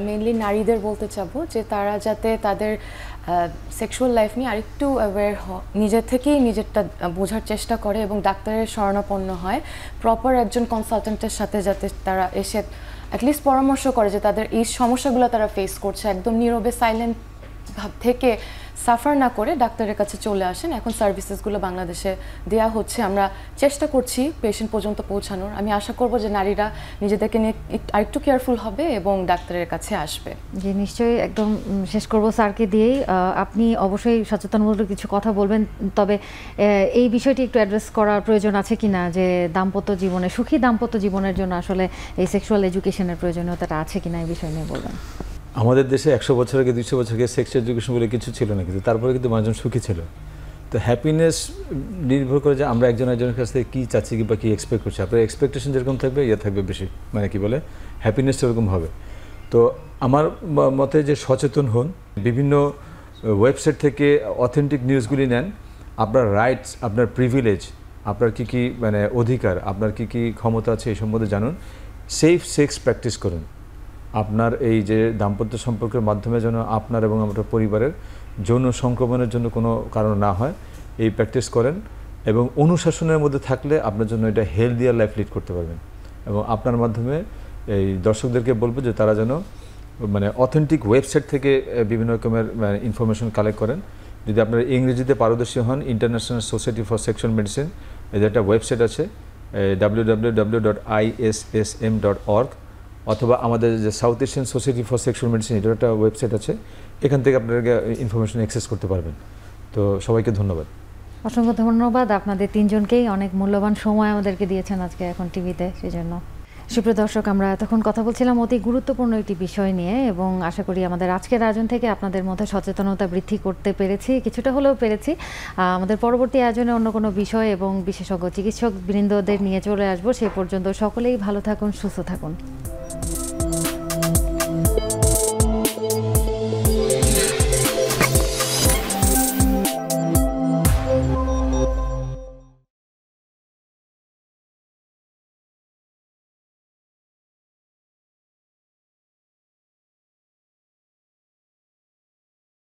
মেইনলি নারীদের বলতে চাবো যে তারা যাতে তাদের সেক্সুয়াল লাইফ নিয়ে আরেকটু অ্যাওয়্যার নিজের থেকেই নিজেরটা বোঝার চেষ্টা করে এবং ডাক্তারের শরণাপন্ন হয়। প্রপার একজন কনসালটেন্টের সাথে যাতে তারা এসে অ্যাটলিস্ট পরামর্শ করে যে তাদের এই সমস্যাগুলো তারা ফেস করছে, একদম নীরবে সাইলেন্ট থেকে সাফার না করে ডাক্তারের কাছে চলে আসেন। এখন সার্ভিসেসগুলো বাংলাদেশে দেয়া হচ্ছে, আমরা চেষ্টা করছি পেশেন্ট পর্যন্ত পৌঁছানোর। আমি আশা করব যে নারীরা নিজেদেরকে নিয়ে আরেকটু কেয়ারফুল হবে এবং ডাক্তারের কাছে আসবে। জি নিশ্চয়ই। একদম শেষ করব স্যারকে দিয়েই। আপনি অবশ্যই সচেতনমূলক কিছু কথা বলবেন, তবে এই বিষয়টি একটু অ্যাড্রেস করার প্রয়োজন আছে কিনা যে দাম্পত্য জীবনে, সুখী দাম্পত্য জীবনের জন্য আসলে এই সেক্সুয়াল এডুকেশনের প্রয়োজনীয়তাটা আছে কিনা, এই বিষয় নিয়ে বলবেন। আমাদের দেশে 100 বছর আগে 200 বছর আগে সেক্স এডুকেশন বলে কিছু ছিল না, কিন্তু তারপরে কিন্তু মানুষজন সুখী ছিল। তো হ্যাপিনেস নির্ভর করে যে আমরা একজন একজনের কাছ থেকে কী চাচ্ছি বা কী এক্সপেক্ট করছি। আপনার এক্সপেকটেশন যেরকম থাকবে ইয়ে থাকবে বেশি, মানে কি বলে হ্যাপিনেস সেরকম হবে। তো আমার মতে যে সচেতন হন, বিভিন্ন ওয়েবসাইট থেকে অথেন্টিক নিউজগুলি নেন, আপনার রাইটস, আপনার প্রিভিলেজ, আপনার কী কী মানে অধিকার, আপনার কী কী ক্ষমতা আছে এই সম্বন্ধে জানুন। সেফ সেক্স প্র্যাকটিস করুন। আপনার এই যে দাম্পত্য সম্পর্কের মাধ্যমে যেন আপনার এবং আপনার পরিবারের যৌন সংক্রমণের জন্য কোনো কারণ না হয়, এই প্র্যাকটিস করেন। এবং অনুশাসনের মধ্যে থাকলে আপনার জন্য এটা হেলদিয়ার লাইফ লিড করতে পারবেন। এবং আপনার মাধ্যমে এই দর্শকদেরকে বলবো যে তারা যেন মানে অথেন্টিক ওয়েবসাইট থেকে বিভিন্ন রকমের ইনফরমেশন কালেক্ট করেন। যদি আপনারা ইংরেজিতে পারদর্শী হন, international society for sexual medicine এদের একটা ওয়েবসাইট আছে www.issm.org, অথবা আমাদের যে south Asian society for sexual medicine এটার একটা ওয়েবসাইট আছে, এখান থেকে আপনারা ইনফরমেশন অ্যাক্সেস করতে পারবেন। তো সবাইকে ধন্যবাদ। অসংখ্য ধন্যবাদ আপনাদের তিনজনকেই, অনেক মূল্যবান সময় আমাদেরকে দিয়েছেন আজকে এখন টিভিতে, সেজন্য। সুপ্রিয় দর্শক, আমরা এতক্ষণ কথা বলছিলাম অতি গুরুত্বপূর্ণ একটি বিষয় নিয়ে, এবং আশা করি আমাদের আজকের আয়োজন থেকে আপনাদের মধ্যে সচেতনতা বৃদ্ধি করতে পেরেছি, কিছুটা হলেও পেরেছি। আমাদের পরবর্তী আয়োজনে অন্য কোনো বিষয় এবং বিশেষজ্ঞ চিকিৎসক বৃন্দদের নিয়ে চলে আসবো। সেই পর্যন্ত সকলেই ভালো থাকুন, সুস্থ থাকুন।